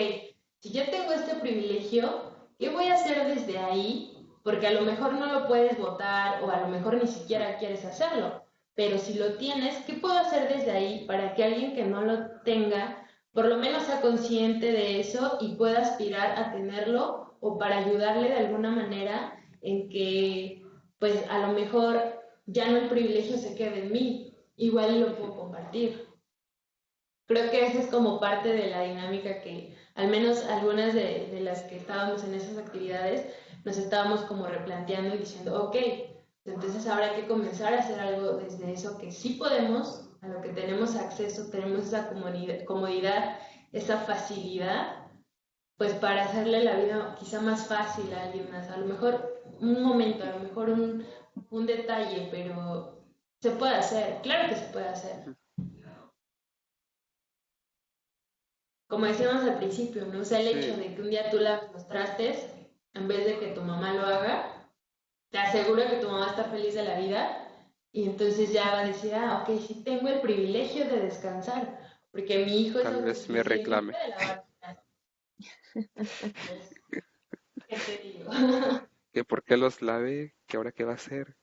si yo tengo este privilegio, ¿qué voy a hacer desde ahí? Porque a lo mejor no lo puedes votar o a lo mejor ni siquiera quieres hacerlo. Pero si lo tienes, ¿qué puedo hacer desde ahí para que alguien que no lo tenga, por lo menos sea consciente de eso y pueda aspirar a tenerlo o para ayudarle de alguna manera en que, pues a lo mejor ya no el privilegio se quede en mí, igual lo puedo compartir. Creo que esa es como parte de la dinámica que, al menos algunas de las que estábamos en esas actividades, nos estábamos como replanteando y diciendo, ok, entonces ahora hay que comenzar a hacer algo desde eso que sí podemos, a lo que tenemos acceso, tenemos esa comodidad, esa facilidad, pues para hacerle la vida quizá más fácil a alguien más. A lo mejor un momento, a lo mejor un detalle, pero se puede hacer, claro que se puede hacer. Como decíamos al principio, ¿no? O sea, el hecho Sí, de que un día tú laves los trastes, en vez de que tu mamá lo haga, te aseguro que tu mamá está feliz de la vida y entonces ya va a decir, ah, ok, sí tengo el privilegio de descansar, porque mi hijo es tal vez me autosuficiente reclame. de lavar los trastes. Pues, ¿qué te digo? ¿Que por qué los lave? ¿Que ahora qué va a hacer?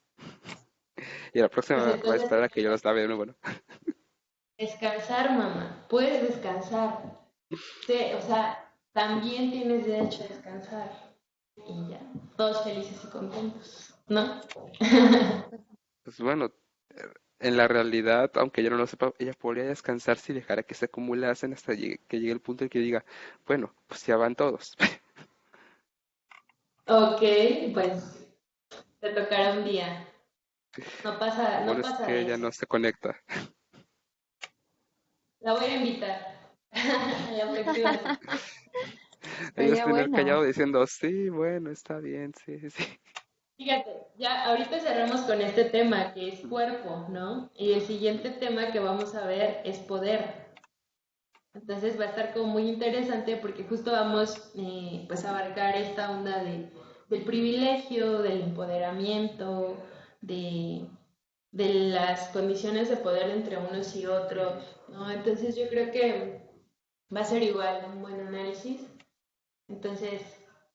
Y la Pues próxima va a entonces, esperar a que yo los lave de nuevo, ¿no? descansar, mamá, puedes descansar. Sí, o sea, también tienes derecho a descansar y ya, todos felices y contentos, ¿no? Pues bueno, en la realidad, aunque ella no lo sepa, ella podría descansarse y dejar a que se acumulasen hasta que llegue el punto en que diga, bueno, pues ya van todos. Ok, pues te tocará un día. Lo No bueno es pasa que de ella eso. no se conecta. La voy a invitar a la próxima sesión. Ella es Estaría tener bueno. callado diciendo, sí, bueno, está bien, sí, sí, sí. Fíjate, ya ahorita cerramos con este tema que es cuerpo, ¿no? Y el siguiente tema que vamos a ver es poder. Entonces va a estar como muy interesante porque justo vamos pues a abarcar esta onda del privilegio, del empoderamiento, de, de las condiciones de poder entre unos y otros, ¿no? Entonces yo creo que va a ser igual un buen análisis. Entonces,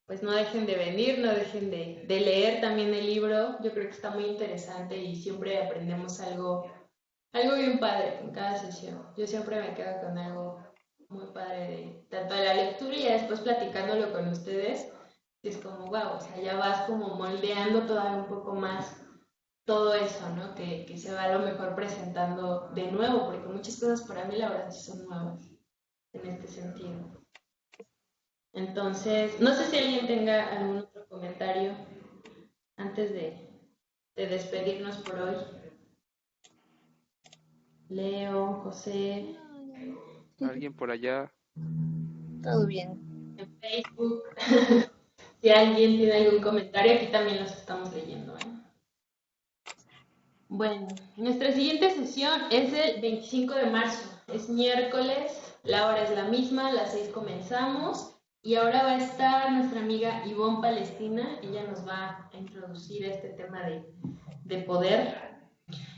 pues no dejen de venir, no dejen de leer también el libro. Yo creo que está muy interesante y siempre aprendemos algo bien padre en cada sesión. Yo siempre me quedo con algo muy padre de tanto de la lectura y ya después platicándolo con ustedes. Es como, wow, o sea, ya vas como moldeando todavía un poco más todo eso, ¿no? Que se va a lo mejor presentando de nuevo, porque muchas cosas para mí la verdad sí son nuevas en este sentido. Entonces, no sé si alguien tenga algún otro comentario antes de despedirnos por hoy. Leo, José, Alguien por allá, Todo bien. en Facebook. Si alguien tiene algún comentario, aquí también los estamos leyendo, ¿eh? Bueno, nuestra siguiente sesión es el 25 de marzo. Es miércoles, la hora es la misma, a las 6 comenzamos. Y ahora va a estar nuestra amiga Ivonne Palestina. Ella nos va a introducir este tema de poder.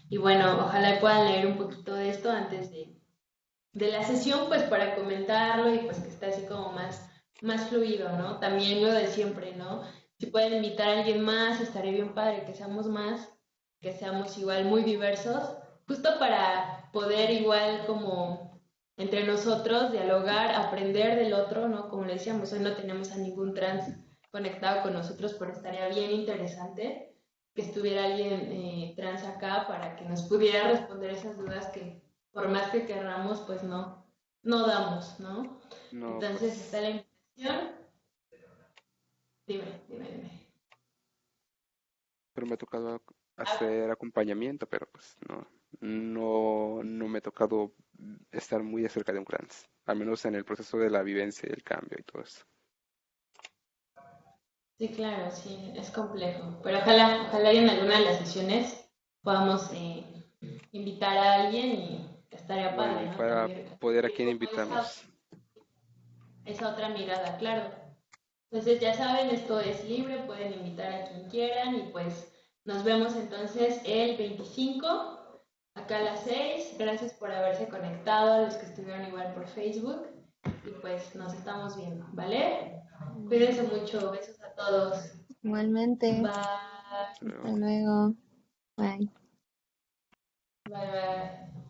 Y bueno, ojalá puedan leer un poquito de esto antes de la sesión, pues para comentarlo y pues que esté así como más fluido, ¿no? También lo de siempre, ¿no? Si pueden invitar a alguien más, estaría bien padre que seamos más, que seamos igual muy diversos, justo para poder igual como entre nosotros dialogar, aprender del otro, ¿no? Como le decíamos, hoy no tenemos a ningún trans conectado con nosotros, pero estaría bien interesante que estuviera alguien trans acá para que nos pudiera responder esas dudas que por más que querramos, pues no damos, ¿no? no, Entonces está pues, la invitación. Dime. pero me ha tocado Ah, hacer acompañamiento, pero pues no me ha tocado estar muy de cerca de un trans, al menos en el proceso de la vivencia y el cambio y todo eso. sí, claro, sí, es complejo. Pero ojalá y en alguna de las sesiones podamos invitar a alguien y estaría Bueno, padre, y ¿no? para También poder a ver quién como invitamos. esa otra mirada, claro. Entonces ya saben, esto es libre, pueden invitar a quien quieran y pues nos vemos entonces el 25 acá a las 6. Gracias por haberse conectado, a los que estuvieron igual por Facebook y pues nos estamos viendo, ¿vale? Cuídense mucho, besos a todos. Igualmente. Bye, Hasta Hasta luego. luego. Bye. bye.